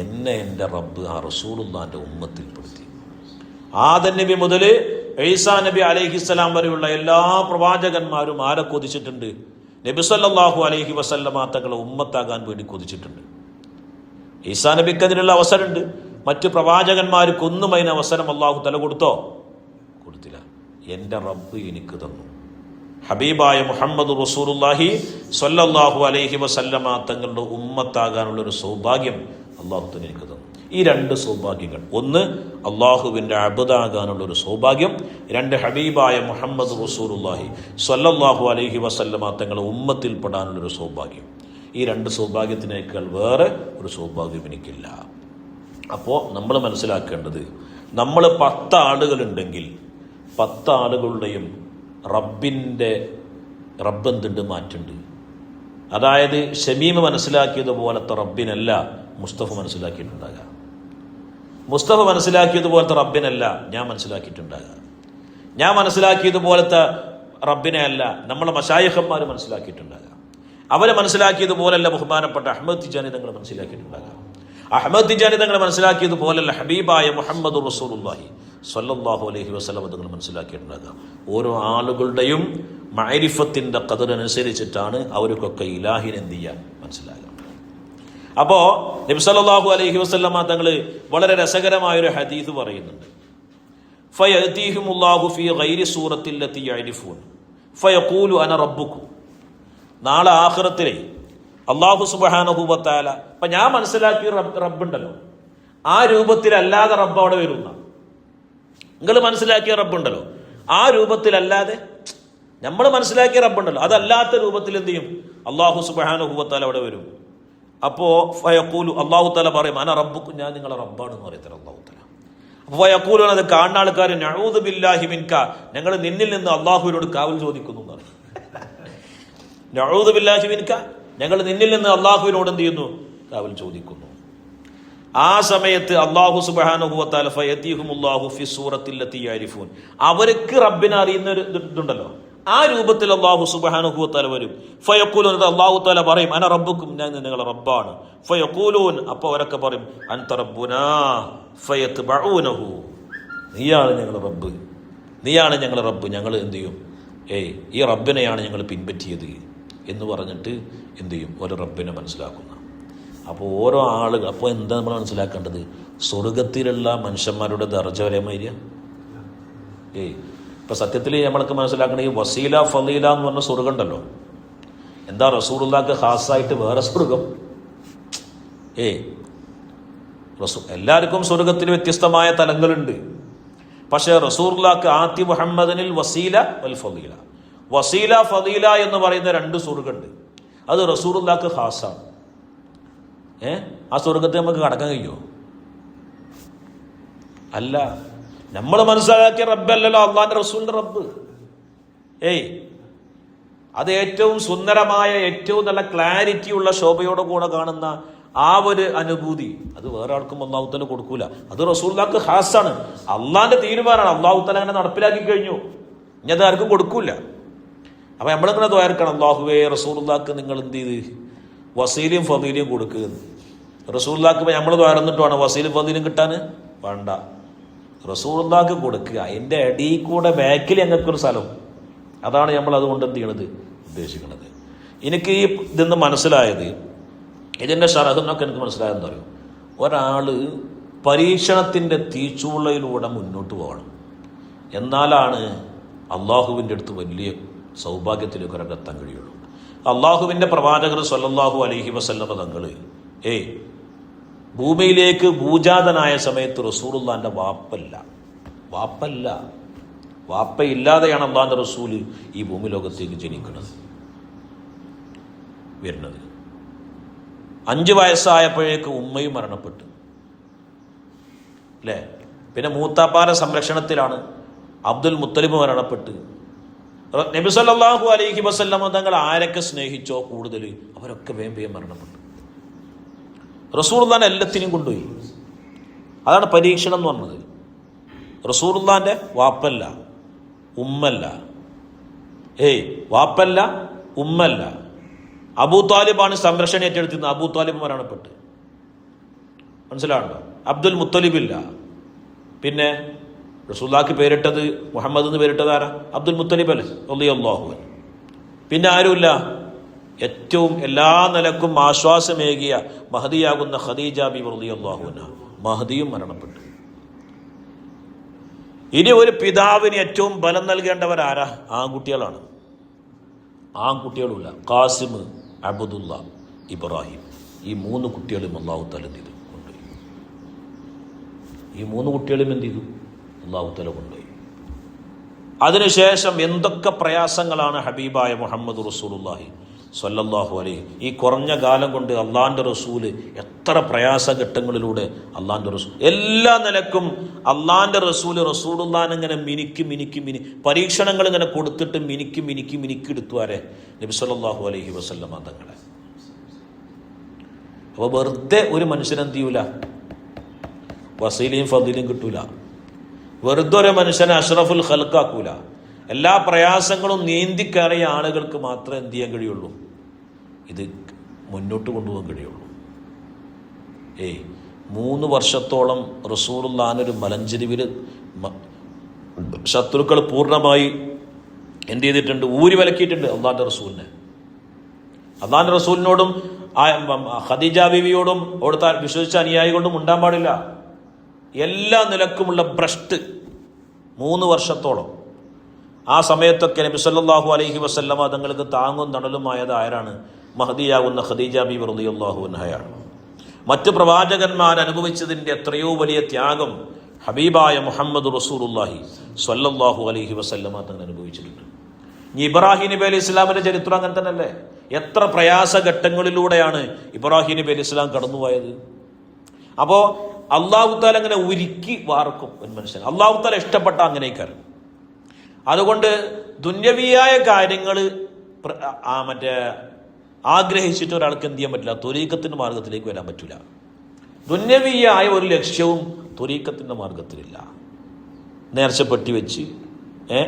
എന്നെ എൻ്റെ റബ്ബ് ആ റസൂലുള്ളാഹിന്റെ ഉമ്മത്തിൽപ്പെടുത്തി. ആദം നബി മുതൽ ഈസാ നബി അലൈഹിസ്സലാം വരെയുള്ള എല്ലാ പ്രവാചകന്മാരും ആരെ കൊതിച്ചിട്ടുണ്ട്? നബി സല്ലല്ലാഹു അലൈഹി വസല്ലമ തങ്ങളെ ഉമ്മത്താകാൻ വേണ്ടി കൊതിച്ചിട്ടുണ്ട്. ഈസാ നബിക്ക് അതിനുള്ള അവസരമുണ്ട്. മറ്റു പ്രവാചകന്മാർക്കൊന്നും അതിന് അവസരം അള്ളാഹു തല കൊടുത്തോ? കൊടുത്തില്ല. എൻ്റെ റബ്ബ് എനിക്ക് തന്നു. ഹബീബായ മുഹമ്മദ് റസൂലുള്ളാഹി സ്വല്ലല്ലാഹു അലൈഹി വസല്ലമ തങ്ങളുടെ ഉമ്മത്താകാനുള്ളൊരു സൗഭാഗ്യം അള്ളാഹു തന്നെ എനിക്ക് തന്നു. ഈ 2 സൗഭാഗ്യങ്ങൾ, ഒന്ന് അള്ളാഹുവിൻ്റെ അബ്ദാകാനുള്ളൊരു സൗഭാഗ്യം, 2 ഹബീബായ മുഹമ്മദ് റസൂലുള്ളാഹി സ്വല്ലല്ലാഹു അലൈഹി വസല്ലമ തങ്ങളുടെ ഉമ്മത്തിൽപ്പെടാനുള്ളൊരു സൗഭാഗ്യം. ഈ 2 സൗഭാഗ്യത്തിനേക്കാൾ വേറെ ഒരു സൗഭാഗ്യം എനിക്കില്ല. അപ്പോൾ നമ്മൾ മനസ്സിലാക്കേണ്ടത്, നമ്മൾ 10 ആളുകളുണ്ടെങ്കിൽ 10 ആളുകളുടെയും റബ്ബെന്തുണ്ട്? മാറ്റുണ്ട്. അതായത് ഷമീമ് മനസ്സിലാക്കിയതുപോലത്തെ റബ്ബിനല്ല മുസ്തഫ മനസ്സിലാക്കിയിട്ടുണ്ടാകുക. മുസ്തഫ മനസ്സിലാക്കിയതുപോലത്തെ റബ്ബിനല്ല ഞാൻ മനസ്സിലാക്കിയിട്ടുണ്ടാകുക. ഞാൻ മനസ്സിലാക്കിയതുപോലത്തെ റബ്ബിനെ അല്ല നമ്മളെ മശായിഖന്മാർ മനസ്സിലാക്കിയിട്ടുണ്ടാകുക. അവരെ മനസ്സിലാക്കിയതുപോലല്ല ബഹുമാനപ്പെട്ട അഹ്മദ് തിജാനി തങ്ങൾ മനസ്സിലാക്കിയിട്ടുണ്ടാകുക. അഹ്മദ് തിജാനി തങ്ങൾ മനസ്സിലാക്കിയതുപോലല്ല ഹബീബായ മുഹമ്മദ് റസൂലുള്ളാഹി സ്വല്ലല്ലാഹു അലൈഹി വസല്ലം തങ്ങൾ മനസ്സിലാക്കിയിട്ടുണ്ടാകുക. ഓരോ ആളുകളുടെയും മഅരിഫത്തിന്റെ ഖദറനുസരിച്ചിട്ടാണ് അവർക്കൊക്കെ ഇലാഹിനെ എന്ത് ചെയ്യാൻ മനസ്സിലാകുക. അപ്പോൾ നബി സല്ലല്ലാഹു അലൈഹി വസല്ലം തങ്ങൾ വളരെ രസകരമായൊരു ഹദീസ് പറയുന്നുണ്ട്. ഫയഅതീഹിമുല്ലാഹു ഫീ ഗൈരി സൂറത്തിൽ ലത്തി യഅരിഫൂൻ ഫയഖൂലു അന റബ്ബുക്കും. നാളെ ആഖിറത്തിലെ അല്ലാഹു സുബ്ഹാനഹു വ തആല, അപ്പം ഞാൻ മനസ്സിലാക്കിയ റബ്ബുണ്ടല്ലോ, ആ രൂപത്തിലല്ലാതെ റബ്ബ് അവിടെ വരുന്ന, നിങ്ങൾ മനസ്സിലാക്കിയ റബ്ബുണ്ടല്ലോ ആ രൂപത്തിലല്ലാതെ നമ്മൾ മനസ്സിലാക്കിയ റബ്ബുണ്ടല്ലോ അതല്ലാത്ത രൂപത്തിൽ എന്ത് ചെയ്യും? അല്ലാഹു സുബ്ഹാനഹു വ തആല അവിടെ വരും. അപ്പോൾ ഫയഖൂലു, അല്ലാഹു തആല പറയും അന റബ്ബുക്കും, ഞാൻ നിങ്ങളെ റബ്ബാണെന്ന് പറയത്തല്ല അല്ലാഹു തആല. അപ്പോൾ ഫയഖൂലു, അത് കാണുന്ന ആൾക്കാർ നഊദു ബില്ലാഹി മിൻക, ഞങ്ങൾ നിന്നിൽ നിന്ന് അല്ലാഹുവിനോട് കാവൽ ചോദിക്കുന്നു എന്നാണ്. നഊദു ബില്ലാഹി മിൻക, ഞങ്ങൾ നിന്നിൽ നിന്ന് അല്ലാഹുവിനോട് എന്ത് ചെയ്യുന്നു? കാവൽ ചോദിക്കുന്നു. ആ സമയത്ത് അല്ലാഹു സുബ്ഹാനഹു വ തആല ഫയതീഹുമുല്ലാഹു ഫി സൂറത്തിൽ ലത്തി യഅരിഫൂൻ, അവർക്ക് റബ്ബിനെ അറിയുന്ന ഒരു ഇതുണ്ടല്ലോ ആ രൂപത്തിൽ അല്ലാഹു സുബ്ഹാനഹു വ തആല വരും. ഫയഖൂലൂൻ, അല്ലാഹു തആല പറയും അന റബ്ബുക്കും, ഞാൻ നിങ്ങളുടെ റബ്ബാണ്. ഫയഖൂലൂൻ, അപ്പോൾ അവരൊക്കെ പറയും അൻത റബ്ബുനാ ഫയത്ബഊനഹു, നീയാണ് ഞങ്ങളുടെ റബ്ബ്, നീയാണ് ഞങ്ങളുടെ റബ്ബ്, ഞങ്ങൾ എന്ത് ചെയ്യും? ഈ റബ്ബിനെയാണ് ഞങ്ങൾ പിൻപറ്റിയത് എന്ന് പറഞ്ഞിട്ട് എന്ത് ചെയ്യും? ഒരു റബ്ബിനെ മനസ്സിലാക്കുന്ന. അപ്പോൾ ഓരോ ആളുകൾ, അപ്പോൾ എന്താ നമ്മൾ മനസ്സിലാക്കേണ്ടത്? സ്വർഗത്തിലുള്ള മനുഷ്യന്മാരുടെ ദർജ വരെ മാതിരിയ. ഇപ്പം സത്യത്തിൽ നമ്മൾക്ക് മനസ്സിലാക്കണ ഈ വസീല ഫളീല എന്ന് പറഞ്ഞ സ്വർഗം ഉണ്ടല്ലോ, എന്താ റസൂലുള്ളാഹിക്ക് ഖാസായിട്ട് വേറെ സ്വർഗം? എല്ലാവർക്കും സ്വർഗത്തിൽ വ്യത്യസ്തമായ തലങ്ങളുണ്ട്. പക്ഷേ റസൂലുള്ളാഹിക്ക് ആത്തി മുഹമ്മദിനിൽ വസീല വൽ ഫളീല, വസീല ഫളീല എന്ന് പറയുന്ന 2 സ്വർഗമുണ്ട്. അത് റസൂലുള്ളാഹിക്ക് ഖാസാണ്. ആ സ്വർഗത്തെ നമുക്ക് കടക്കാൻ കഴിയുമോ? അല്ല. നമ്മൾ മനസ്സിലാക്കിയ റബ്ബല്ലല്ലോ അള്ളാന്റെ റസൂലിന്റെ റബ്ബ്. അത് ഏറ്റവും സുന്ദരമായ, ഏറ്റവും നല്ല ക്ലാരിറ്റി ഉള്ള ശോഭയോടെ കൂടെ കാണുന്ന ആ ഒരു അനുഭൂതി അത് വേറെ ആൾക്കും അല്ലാഹു തആല കൊടുക്കൂല. അത് റസൂലുള്ളാഹിക്ക് ഖാസാണ്. അള്ളാന്റെ തീരുമാനമാണ്. അല്ലാഹു തആല അങ്ങനെ നടപ്പിലാക്കി കഴിഞ്ഞു. ഇനി അത് ആർക്കും കൊടുക്കൂല. അപ്പൊ നമ്മളിങ്ങനെ ദ്വാരക്കണം, അല്ലാഹുവേ റസൂലുള്ളാഹിക്ക് നിങ്ങൾ എന്ത് ചെയ്ത് വസീലയും ഫളീലയും കൊടുക്കുക. റസൂലുള്ളാഹിക്ക് നമ്മൾ ദ്വാരന്നിട്ട് വേണം വസീലും ഫളീലും കിട്ടാൻ? വേണ്ട, റസൂലുള്ളാഹിക്ക് കൊടുക്കുക. അതിൻ്റെ അടിയിൽ കൂടെ ബാക്കിൽ ഞങ്ങൾക്കൊരു സ്ഥലം, അതാണ് നമ്മൾ അതുകൊണ്ട് എന്ത് ചെയ്യണത് ഉദ്ദേശിക്കുന്നത്. എനിക്ക് ഈ ഇതെന്ന് മനസ്സിലായത്, ഇതിൻ്റെ ഷറഹെന്നൊക്കെ എനിക്ക് മനസ്സിലായെന്ന് പറയും. ഒരാൾ പരീക്ഷണത്തിൻ്റെ തീച്ചൂളയിലൂടെ മുന്നോട്ട് പോകണം. എന്നാലാണ് അള്ളാഹുവിൻ്റെ അടുത്ത് വലിയ സൗഭാഗ്യത്തിലേക്ക് ഒരാൾക്ക് എത്താൻ കഴിയുള്ളൂ. അള്ളാഹുവിൻ്റെ പ്രവാചകർ സ്വല്ലല്ലാഹു അലൈഹി വസല്ലമ തങ്ങൾ ഭൂമിയിലേക്ക് ഭൂജാതനായ സമയത്ത് റസൂലുള്ളാഹിന്റെ വാപ്പയില്ലാതെയാണ് അള്ളാഹിന്റെ റസൂല് ഈ ഭൂമി ലോകത്തേക്ക് ജനിക്കുന്നത് വരുന്നത്. 5 വയസ്സായപ്പോഴേക്ക് ഉമ്മയും മരണപ്പെട്ടു അല്ലേ. പിന്നെ മൂത്താപ്പാന്റെ സംരക്ഷണത്തിലാണ് അബ്ദുൽ മുത്തലിബ് മരണപ്പെട്ട്. നബി സല്ലല്ലാഹു അലൈഹി വസല്ലമ തങ്ങൾ ആരൊക്കെ സ്നേഹിച്ചോ കൂടുതൽ അവരൊക്കെ വേഗം മരണപ്പെട്ടു. റസൂലുള്ളാഹിനെ എല്ലാത്തിനും കൊണ്ടുപോയി. അതാണ് പരീക്ഷണം എന്ന് പറഞ്ഞത്. റസൂലുള്ളാഹിന്റെ വാപ്പല്ല ഉമ്മല്ല, വാപ്പല്ല ഉമ്മല്ല. അബൂ താലിബാണ് സംരക്ഷണം ഏറ്റെടുത്തിരുന്നത്. അബൂ താലിബ് മരണപ്പെട്ട്. മനസ്സിലാണല്ലോ. അബ്ദുൽ മുത്തലിബില്ല. പിന്നെ റസൂലുള്ളാഹിക്ക് പേരിട്ടത് മുഹമ്മദ് എന്ന് പേരിട്ടത് ആരാ? അബ്ദുൽ മുത്തലിബ് അല്ലേ റളിയല്ലാഹു അൻഹു. പിന്നെ ആരുമില്ല. ഏറ്റവും എല്ലാ നിലക്കും ആശ്വാസമേകിയ മഹദിയാകുന്ന ഖദീജ ബിബി റളിയല്ലാഹു അൻഹ, മഹദിയും മരണപ്പെട്ടു. ഇനി ഒരു പിതാവിന് ഏറ്റവും ബലം നൽകേണ്ടവരാരാ? ആൺകുട്ടികളാണ്. ആൺകുട്ടികളുമില്ല. ഖാസിം, അബ്ദുല്ല, ഇബ്രാഹിം, ഈ 3 കുട്ടികളും അല്ലാഹു തആല എന്ത് ചെയ്തു? കൊണ്ടുപോയി. ഈ 3 കുട്ടികളും എന്ത് ചെയ്തു? അല്ലാഹു തആല കൊണ്ടുപോയി. അതിനുശേഷം എന്തൊക്കെ പ്രയാസങ്ങളാണ് ഹബീബായ മുഹമ്മദ് റസൂലുള്ളാഹി സ്വല്ലല്ലാഹു അലൈഹി ഈ കുറഞ്ഞ കാലം കൊണ്ട് അള്ളാഹിൻ്റെ റസൂല് എത്ര പ്രയാസഘട്ടങ്ങളിലൂടെ അള്ളാഹിൻ്റെ റസൂൽ എല്ലാ നിലക്കും അള്ളാഹിൻ്റെ റസൂലുള്ളാഹിനെ ഇങ്ങനെ മിനുക്കി പരീക്ഷണങ്ങൾ ഇങ്ങനെ കൊടുത്തിട്ട് മിനുക്കി എടുത്തു ആരെ? നബി സല്ലല്ലാഹു അലൈഹി വസല്ലമ തങ്ങളെ. അപ്പോൾ വെറുതെ ഒരു മനുഷ്യനെന്ത് ചെയ്യൂല? വസീലയും ഫദീലും കിട്ടൂല. വെറുതെ ഒരു മനുഷ്യനെ അഷ്റഫുൽ ഖൽഖാക്കൂല. എല്ലാ പ്രയാസങ്ങളും നീന്തിക്കറിയ ആളുകൾക്ക് മാത്രമേ എന്ത് ചെയ്യാൻ കഴിയുള്ളൂ? ഇത് മുന്നോട്ട് കൊണ്ടുപോകാൻ കഴിയുള്ളൂ. 3 വർഷത്തോളം റസൂലുള്ളാഹിനൊരു മലഞ്ചെരിവിൽ ശത്രുക്കൾ പൂർണ്ണമായി എന്ത് ചെയ്തിട്ടുണ്ട്? ഊരി വിലക്കിയിട്ടുണ്ട് അള്ളാഹിന്റെ റസൂലിനെ. അള്ളാഹിന്റെ റസൂലിനോടും ഖദീജ ബീവിയോടും അവിടുത്തെ വിശ്വസിച്ച അനുയായികൊണ്ടും ഉണ്ടാൻ പാടില്ല. എല്ലാ നിലക്കുമുള്ള ഭ്രഷ്ട് 3 വർഷത്തോളം. ആ സമയത്തൊക്കെ നബി സല്ലല്ലാഹു അലൈഹി വസല്ലമ തങ്ങൾക്ക് താങ്ങും തണലുമായത് ആരാണ്? മഹദിയാകുന്ന ഖദീജ ബീവി റളിയല്ലാഹു അൻഹയാണ്. മറ്റ് പ്രവാചകന്മാർ അനുഭവിച്ചതിൻ്റെ എത്രയോ വലിയ ത്യാഗം ഹബീബായ മുഹമ്മദ് റസൂലുള്ളാഹി സ്വല്ലല്ലാഹു അലൈഹി വസല്ലമ തങ്ങൾ അനുഭവിച്ചിട്ടുണ്ട്. ഇനി ഇബ്രാഹിം നബി അലൈഹി ഇസ്ലാമിന്റെ ചരിത്രം അങ്ങനെ തന്നെയല്ലേ? എത്ര പ്രയാസഘട്ടങ്ങളിലൂടെയാണ് ഇബ്രാഹിം നബി അലൈഹി ഇസ്ലാം കടന്നുപോയത്. അപ്പോൾ അള്ളാഹു തആല അങ്ങനെ ഉരുക്കി വാർക്കും ഒരു മനുഷ്യൻ. അള്ളാഹു തആല ഇഷ്ടപ്പെട്ട അങ്ങനെയൊക്കെ. അതുകൊണ്ട് ദുന്യവിയായ കാര്യങ്ങൾ ആഗ്രഹിച്ചിട്ട് ഒരാൾക്ക് എന്ത് ചെയ്യാൻ പറ്റില്ല? ത്വരീഖത്തിന്റെ മാർഗത്തിലേക്ക് വരാൻ പറ്റില്ല. ദുന്യവിയായ ഒരു ലക്ഷ്യവും ത്വരീഖത്തിന്റെ മാർഗത്തിലില്ല. നേർച്ചപ്പെട്ടി വെച്ച്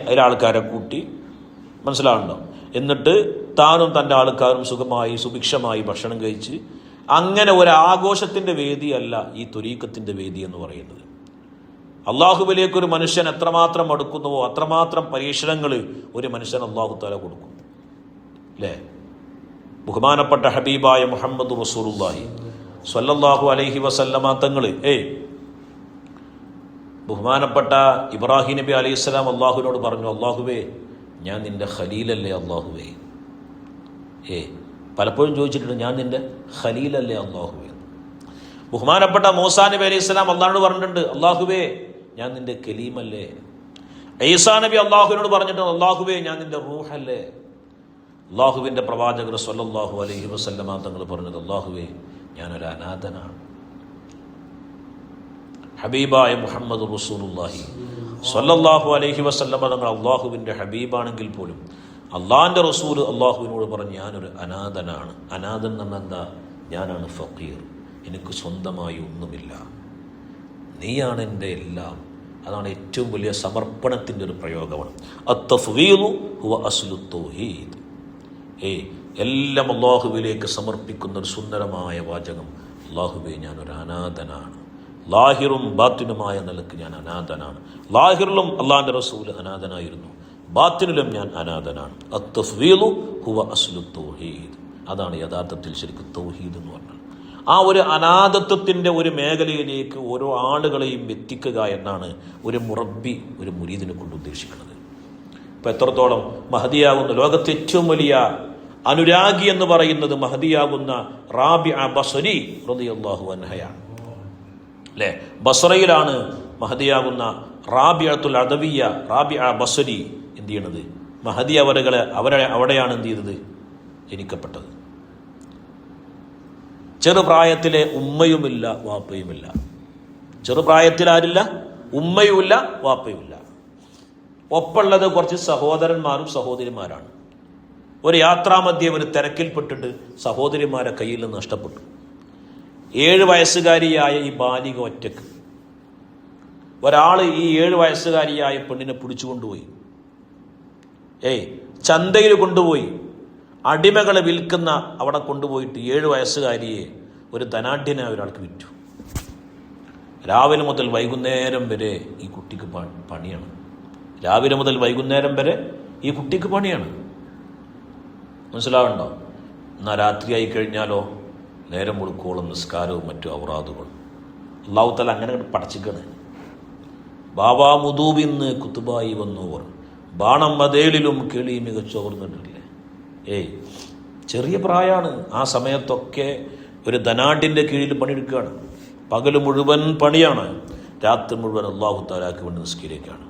അതിലാൾക്കാരെ കൂട്ടി, മനസ്സിലാവുന്നുണ്ടോ? എന്നിട്ട് താനും തൻ്റെ ആൾക്കാരും സുഖമായി സുഭിക്ഷമായി ഭക്ഷണം കഴിച്ച് അങ്ങനെ ഒരു ആഘോഷത്തിന്റെ വേദിയല്ല ഈ ത്വരീഖത്തിന്റെ വേദി എന്ന് പറയുന്നത്. അള്ളാഹുവിലേക്ക് ഒരു മനുഷ്യൻ എത്രമാത്രം അടുക്കുന്നുവോ അത്രമാത്രം പരീക്ഷണങ്ങൾ ഒരു മനുഷ്യൻ അള്ളാഹു തആല കൊടുക്കും അല്ലേ? ബഹുമാനപ്പെട്ട ഹബീബായ മുഹമ്മദ് റസൂലുള്ളാഹി സ്വല്ലല്ലാഹു അലൈഹി വസല്ലമ തങ്ങൾ ബഹുമാനപ്പെട്ട ഇബ്രാഹിം നബി അലൈഹി സ്വലാം അള്ളാഹുവിനോട് പറഞ്ഞു, അള്ളാഹുവേ ഞാൻ നിന്റെ ഖലീലല്ലേ അള്ളാഹുവേ. പലപ്പോഴും ചോദിച്ചിട്ടുണ്ട്, ഞാൻ നിന്റെ ഖലീലല്ലേ അള്ളാഹുവേ. ബഹുമാനപ്പെട്ട മൂസാ നബി അലൈഹി സ്വലാം അള്ളാഹിനോട് പറഞ്ഞിട്ടുണ്ട്, അള്ളാഹുവേ ഞാൻ നിന്റെ കലീമല്ലേ. ഈസാ നബി അള്ളാഹുവിനോട് പറഞ്ഞിട്ടുണ്ട്, അള്ളാഹുവേ ഞാൻ നിന്റെ റൂഹല്ലേ. അള്ളാഹുവിന്റെ പ്രവാചകർ സ്വല്ലല്ലാഹു അലൈഹി വസല്ലമ തങ്ങൾ പറഞ്ഞത്, അള്ളാഹുവേ ഞാനൊരു അനാഥനാണ്. ഹബീബായ മുഹമ്മദ് റസൂലുള്ളാഹി സ്വല്ലല്ലാഹു അലൈഹി വസല്ലമ തങ്ങൾ അള്ളാഹുവിന്റെ ഹബീബാണെങ്കിൽ പോലും അള്ളാഹിന്റെ റസൂൽ അള്ളാഹുവിനോട് പറഞ്ഞു, ഞാനൊരു അനാഥനാണ്. അനാഥൻ എന്ന് പറഞ്ഞാൽ എന്താ? ഞാനാണ് ഫഖീർ, എനിക്ക് സ്വന്തമായി ഒന്നുമില്ല, നീയാണ് എൻ്റെ എല്ലാം. അതാണ് ഏറ്റവും വലിയ സമർപ്പണത്തിൻ്റെ ഒരു പ്രയോഗമാണ്. അത്തഫ്വീദു ഹുവ അസ്ലു തൗഹീദ്. എല്ലാം അള്ളാഹുവിലേക്ക് സമർപ്പിക്കുന്ന ഒരു സുന്ദരമായ വാചകം, അള്ളാഹുവേ ഞാനൊരു അനാഥനാണ്. ലാഹിറും ബാത്തിനുമായ നിലക്ക് ഞാൻ അനാഥനാണ്. ലാഹിറിലും അള്ളാഹിൻ്റെ റസൂൽ അനാഥനായിരുന്നു, ബാത്തിനിലും ഞാൻ അനാഥനാണ്. അത്തഫ്വീദു ഹുവ അസ്ലു തൗഹീദ്. അതാണ് യഥാർത്ഥത്തിൽ ശരിക്കും തൗഹീദ് എന്ന് പറഞ്ഞാൽ. ആ ഒരു അനാഥത്വത്തിൻ്റെ ഒരു മേഖലയിലേക്ക് ഓരോ ആളുകളെയും എത്തിക്കുക എന്നാണ് ഒരു മുറബി ഒരു മുരീദിനെ കൊണ്ട് ഉദ്ദേശിക്കുന്നത്. ഇപ്പം എത്രത്തോളം മഹദിയാകുന്ന ലോകത്തെ ഏറ്റവും വലിയ അനുരാഗി എന്ന് പറയുന്നത് മഹദിയാകുന്ന റാബിഅ ബസ്രി റളിയല്ലാഹു അൻഹയാണ് അല്ലേ. ബസ്രയിലാണ് മഹദിയാകുന്ന റാബിഅത്തുൽ അദവിയ റാബിഅ ബസ്രി എന്ത് ചെയ്യണത്, മഹദി അവിടെയാണ് എന്ത് ചെയ്തത്, ജനിക്കപ്പെട്ടത്. ചെറുപ്രായത്തിലെ ഉമ്മയുമില്ല വാപ്പയുമില്ല. ചെറുപ്രായത്തിൽ ആരില്ല, ഉമ്മയുമില്ല വാപ്പയുമില്ല. ഒപ്പമുള്ളത് കുറച്ച് സഹോദരന്മാരും സഹോദരിമാരാണ്. ഒരു യാത്രാമധ്യേ ഒരു തിരക്കിൽപ്പെട്ടിട്ട് സഹോദരിമാരെ കയ്യിൽ നിന്ന് നഷ്ടപ്പെട്ടു. 7 വയസ്സുകാരിയായ ഈ ബാലിക ഒറ്റക്ക്. ഒരാൾ ഈ 7 വയസ്സുകാരിയായ പെണ്ണിനെ പിടിച്ചുകൊണ്ടുപോയി. ചന്തയിൽ കൊണ്ടുപോയി അടിമകളെ വിൽക്കുന്ന അവിടെ കൊണ്ടുപോയിട്ട് 7 വയസ്സുകാരിയെ ഒരു ധനാഢ്യനെ ഒരാൾക്ക് വിറ്റു. രാവിലെ മുതൽ വൈകുന്നേരം വരെ ഈ കുട്ടിക്ക് പണിയാണ്. രാവിലെ മുതൽ വൈകുന്നേരം വരെ ഈ കുട്ടിക്ക് പണിയാണ്. മനസ്സിലാവണ്ടോ? എന്നാൽ രാത്രിയായി കഴിഞ്ഞാലോ നേരം മുഴുക്കോളം നിസ്കാരവും മറ്റു ഔറാദുകളും. അല്ലാഹു തആല അങ്ങനെ പടച്ചിക്കണ്. ബാബാ മുദൂബിന്ന് കുത്തുബായി വന്നോർ ബാണം മതേളിലും കിളി മികച്ചോർന്നിട്ടില്ലേ. ചെറിയ പ്രായമാണ്. ആ സമയത്തൊക്കെ ഒരു ധനാഢ്യൻ്റെ കീഴിൽ പണിയെടുക്കുകയാണ്. പകൽ മുഴുവൻ പണിയാണ്, രാത്രി മുഴുവൻ അല്ലാഹു തആലക്ക് വേണ്ടി നിസ്കരിക്കുകയാണ്.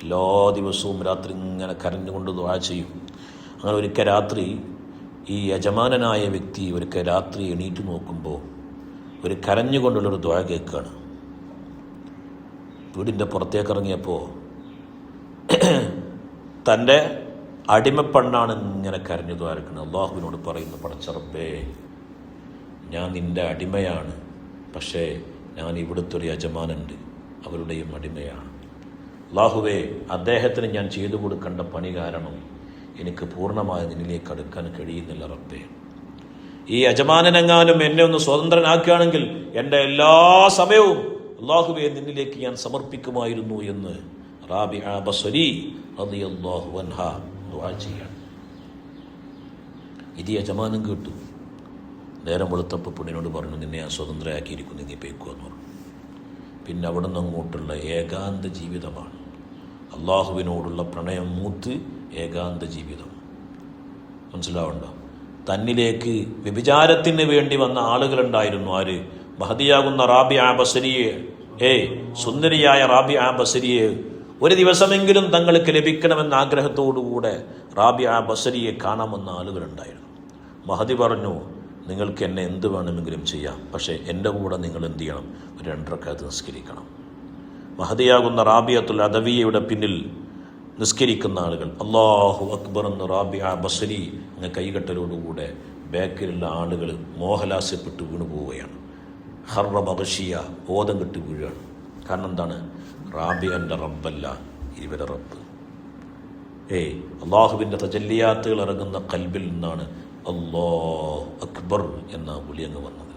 എല്ലാ ദിവസവും രാത്രി ഇങ്ങനെ കരഞ്ഞുകൊണ്ട് ദുആ ചെയ്യും. അങ്ങനെ ഒരിക്കൽ രാത്രി ഈ യജമാനനായ വ്യക്തി ഒരിക്കൽ രാത്രി എണീറ്റ് നോക്കുമ്പോൾ ഒരു കരഞ്ഞുകൊണ്ടുള്ളൊരു ദുആ കേൾക്കുകയാണ്. വീടിൻ്റെ പുറത്തേക്ക് ഇറങ്ങിയപ്പോൾ തൻ്റെ അടിമപ്പെണ്ണാണ് ഇങ്ങനെ കരഞ്ഞു ദ്വാരക്കുന്നത്. അള്ളാഹുവിനോട് പറയുന്നു, പടച്ച റബ്ബേ, ഞാൻ നിൻ്റെ അടിമയാണ്, പക്ഷേ ഞാൻ ഇവിടുത്തെ ഒരു യജമാനുണ്ട്, അവരുടെയും അടിമയാണ്. അള്ളാഹുവേ, അദ്ദേഹത്തിന് ഞാൻ ചെയ്തു കൊടുക്കേണ്ട പണി കാരണം എനിക്ക് പൂർണ്ണമായി നിന്നിലേക്ക് അടുക്കാൻ കഴിയുന്നില്ല റബ്ബേ. ഈ യജമാനെങ്ങാനും എന്നെ ഒന്ന് സ്വതന്ത്രനാക്കുകയാണെങ്കിൽ എൻ്റെ എല്ലാ സമയവും അള്ളാഹുവേ നിന്നിലേക്ക് ഞാൻ സമർപ്പിക്കുമായിരുന്നു എന്ന് റാബിഅ ബസ്രി റളിയല്ലാഹു അൻഹ ദുആ ചെയ്യാണ്. ഇത് യജമാനും കേട്ടു. നേരം വെളുത്തപ്പോൾ പെണ്ണിനോട് പറഞ്ഞു, നിന്നെ ഞാൻ സ്വതന്ത്രയാക്കിയിരിക്കുന്നു, നീ പേക്കുമെന്ന് പറഞ്ഞു. പിന്നെ അവിടെ നിന്ന് അങ്ങോട്ടുള്ള ഏകാന്ത ജീവിതമാണ്. അള്ളാഹുവിനോടുള്ള പ്രണയം മൂത്ത് ഏകാന്ത ജീവിതം. മനസ്സിലാവണ്ടോ? തന്നിലേക്ക് വ്യഭിചാരത്തിന് വേണ്ടി വന്ന ആളുകളുണ്ടായിരുന്നു. ആര്? മഹദിയാകുന്ന റാബിഅ ബസ്രിയെ, സുന്ദരിയായ റാബിഅ ബസ്രിയെ ഒരു ദിവസമെങ്കിലും തങ്ങൾക്ക് ലഭിക്കണമെന്ന ആഗ്രഹത്തോടുകൂടെ റാബിഅ ബസ്രിയെ കാണാമെന്ന ആളുകളുണ്ടായിരുന്നു. മഹദി പറഞ്ഞു, നിങ്ങൾക്ക് എന്നെ എന്ത് വേണമെങ്കിലും ചെയ്യാം, പക്ഷേ എൻ്റെ കൂടെ നിങ്ങൾ എന്ത് ചെയ്യണം, ഒരു 2 റക്അത്ത് നിസ്കരിക്കണം. മഹദിയാകുന്ന റാബിഅത്തുൽ അദവിയയുടെ പിന്നിൽ നിസ്കരിക്കുന്ന ആളുകൾ അല്ലാഹു അക്ബർ എന്ന് റാബിഅ ബസ്രി അങ്ങ് കൈകെട്ടലോടുകൂടെ ബാക്കിലുള്ള ആളുകൾ മോഹലാസ്യപ്പെട്ട് വീണു പോവുകയാണ്. ഹർറ മഗ്ഷിയ, ബോധം കെട്ട് വീഴുകയാണ്. കാരണം എന്താണ്? റാബിഅൻ്റെ റബ്ബല്ല, ഇവരെ റബ്ബ്. അള്ളാഹുവിൻ്റെ തജല്ലിയാത്തുകൾ ഇറങ്ങുന്ന കൽബിൽ നിന്നാണ് അല്ലാഹു അക്ബർ എന്ന വിളി അങ്ങ് വന്നത്.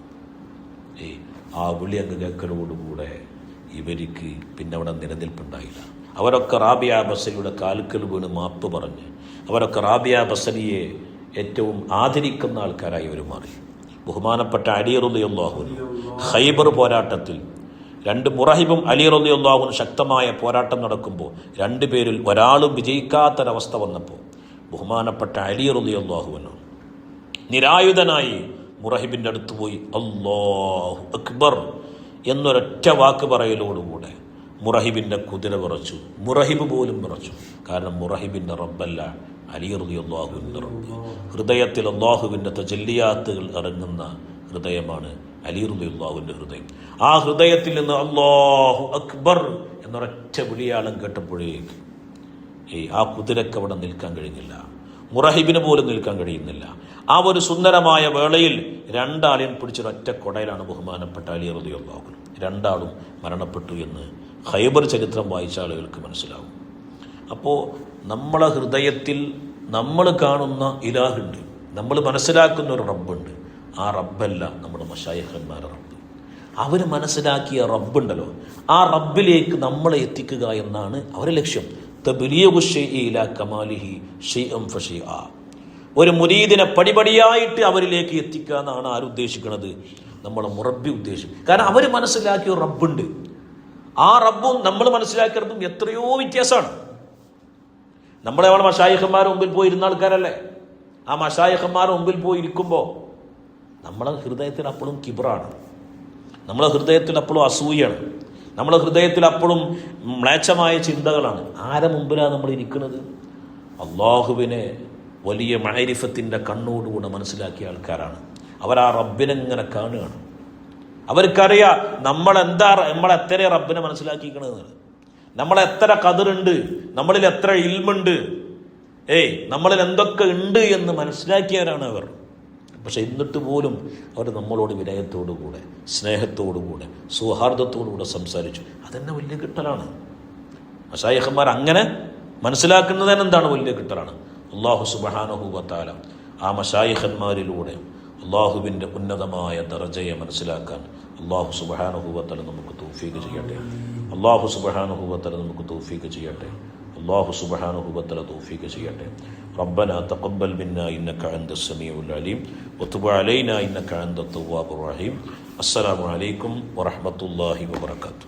ആ വിളി അങ്ങ് കേൾക്കലോടുകൂടെ ഇവർക്ക് പിന്നെ അവിടെ നിലനിൽപ്പുണ്ടായില്ല. അവരൊക്കെ റാബിഅ ബസ്രിയുടെ കാൽക്കൽ വീണ് മാപ്പ് പറഞ്ഞ് അവരൊക്കെ റാബിഅ ബസ്രിയെ ഏറ്റവും ആദരിക്കുന്ന ആൾക്കാരായി അവർ മാറി. ബഹുമാനപ്പെട്ട അലി റളിയല്ലാഹു അൻഹു ഖൈബർ പോരാട്ടത്തിൽ 2 മുറഹിബും അലി റളിയല്ലാഹു അൻഹു ശക്തമായ പോരാട്ടം നടക്കുമ്പോൾ 2 പേരിൽ ഒരാളും വിജയിക്കാത്തൊരവസ്ഥ വന്നപ്പോൾ ബഹുമാനപ്പെട്ട അലി റളിയല്ലാഹു അൻഹു നിരായുധനായി മുറഹിബിൻ്റെ അടുത്ത് പോയി അല്ലാഹു അക്ബർ എന്നൊരൊറ്റ വാക്ക് പറയലോടുകൂടെ മുറഹിബിൻ്റെ കുതിര വിറച്ചു. മുറഹിബ് പോലും വിറച്ചു. കാരണം മുറഹിബിൻ്റെ റബ്ബല്ല, അലി റളിയല്ലാഹുവിൻ്റെ റബ്ബ്. ഹൃദയത്തിൽ അല്ലാഹുവിൻ്റെ തജല്ലിയാത്തുകൾ ഇറങ്ങുന്ന ഹൃദയമാണ് അലി റളിയല്ലാഹുവിൻ്റെ ഹൃദയം. ആ ഹൃദയത്തിൽ നിന്ന് അല്ലാഹു അക്ബർ എന്നൊരൊറ്റ വിളിയാളം കേട്ടപ്പോഴേക്ക് ആ കുതിരക്ക് അവിടെ നിൽക്കാൻ കഴിഞ്ഞില്ല. മുറഹിബിന് പോലും നിൽക്കാൻ കഴിയുന്നില്ല. ആ ഒരു സുന്ദരമായ വേളയിൽ 2 ആളെയും പിടിച്ചൊരൊറ്റ കൊടയിലാണ് ബഹുമാനപ്പെട്ട അലി റളിയല്ലാഹു അൻഹു. 2 ആളും മരണപ്പെട്ടു എന്ന് ഖൈബർ ചരിത്രം വായിച്ച ആളുകൾക്ക് മനസ്സിലാവും. അപ്പോൾ നമ്മളെ ഹൃദയത്തിൽ നമ്മൾ കാണുന്ന ഇലാഹുണ്ട്, നമ്മൾ മനസ്സിലാക്കുന്ന ഒരു റബ്ബുണ്ട്. ആ റബ്ബല്ല നമ്മുടെ മശായിഖന്മാരുടെ റബ്ബ്. അവർ മനസ്സിലാക്കിയ റബ്ബുണ്ടല്ലോ, ആ റബ്ബിലേക്ക് നമ്മളെ എത്തിക്കുക എന്നാണ് അവരുടെ ലക്ഷ്യം. തബ്ലീഗു ശൈഇ ഇലാ കമാലിഹി ശൈഅൻ ഫശൈഅ. ഒരു മുരീദിനെ പടിപടിയായിട്ട് അവരിലേക്ക് എത്തിക്കുക എന്നാണ് ആരുദ്ദേശിക്കുന്നത്. നമ്മളെ മുറബി ഉദ്ദേശിക്കും. കാരണം അവർ മനസ്സിലാക്കിയ ഒരു റബ്ബുണ്ട്. ആ റബ്ബും നമ്മൾ മനസ്സിലാക്കിയ റബ്ബും എത്രയോ വ്യത്യാസമാണ്. നമ്മളെ മശായിഖന്മാരുടെ മുമ്പിൽ പോയി ഇരുന്ന ആൾക്കാരല്ലേ? ആ മശായിഖന്മാരുടെ മുമ്പിൽ പോയി ഇരിക്കുമ്പോൾ നമ്മളെ ഹൃദയത്തിൽ അപ്പോഴും കിബ്റാണ്, നമ്മളെ ഹൃദയത്തിൽ അപ്പോഴും അസൂയാണ്, നമ്മളെ ഹൃദയത്തിൽ അപ്പോഴും മ്ലേച്ഛമായ ചിന്തകളാണ്. ആരെ മുമ്പിലാണ് നമ്മൾ ഇരിക്കുന്നത്? അള്ളാഹുവിനെ വലിയ മഅരിഫത്തിൻ്റെ കണ്ണോടുകൂടെ മനസ്സിലാക്കിയ ആൾക്കാരാണ്. അവരാ റബ്ബിനെ ഇങ്ങനെ കാണുകയാണ്. അവർക്കറിയാം നമ്മളെത്ര റബ്ബിനെ മനസ്സിലാക്കിയിരിക്കണത്, നമ്മളെത്ര ഖദറുണ്ട്, നമ്മളിൽ എത്ര ഇൽമുണ്ട്, നമ്മളിൽ എന്തൊക്കെ ഉണ്ട് എന്ന് മനസ്സിലാക്കിയവരാണ് അവർ. പക്ഷെ എന്നിട്ട് പോലും അവർ നമ്മളോട് വിനയത്തോടുകൂടെ, സ്നേഹത്തോടുകൂടെ, സൗഹാർദ്ദത്തോടുകൂടെ സംസാരിച്ചു. അതെന്നെ വലിയ കിട്ടലാണ്. മശായിഖന്മാർ അങ്ങനെ മനസ്സിലാക്കുന്നത് എന്താണ് വലിയ കിട്ടലാണ്. അല്ലാഹു സുബ്ഹാനഹു വ തആല ആ മശായിഖന്മാരിലൂടെ അള്ളാഹുവിൻ്റെ ഉന്നതമായ ദറജയെ മനസ്സിലാക്കാൻ അല്ലാഹു സുബ്ഹാനഹു വ തആല നമുക്ക് തൗഫീഖ് ചെയ്യട്ടെ. അല്ലാഹു സുബ്ഹാനഹു വ തആല നമുക്ക് തൗഫീഖ് ചെയ്യട്ടെ. അല്ലാഹു സുബ്ഹാനഹു വ തആല തൗഫീഖ് ചെയ്യട്ടെ. ربنا تقبل منا إنك أنت السميع العليم وتب علينا إنك أنت التواب الرحيم. السلام عليكم ورحمة الله وبركاته.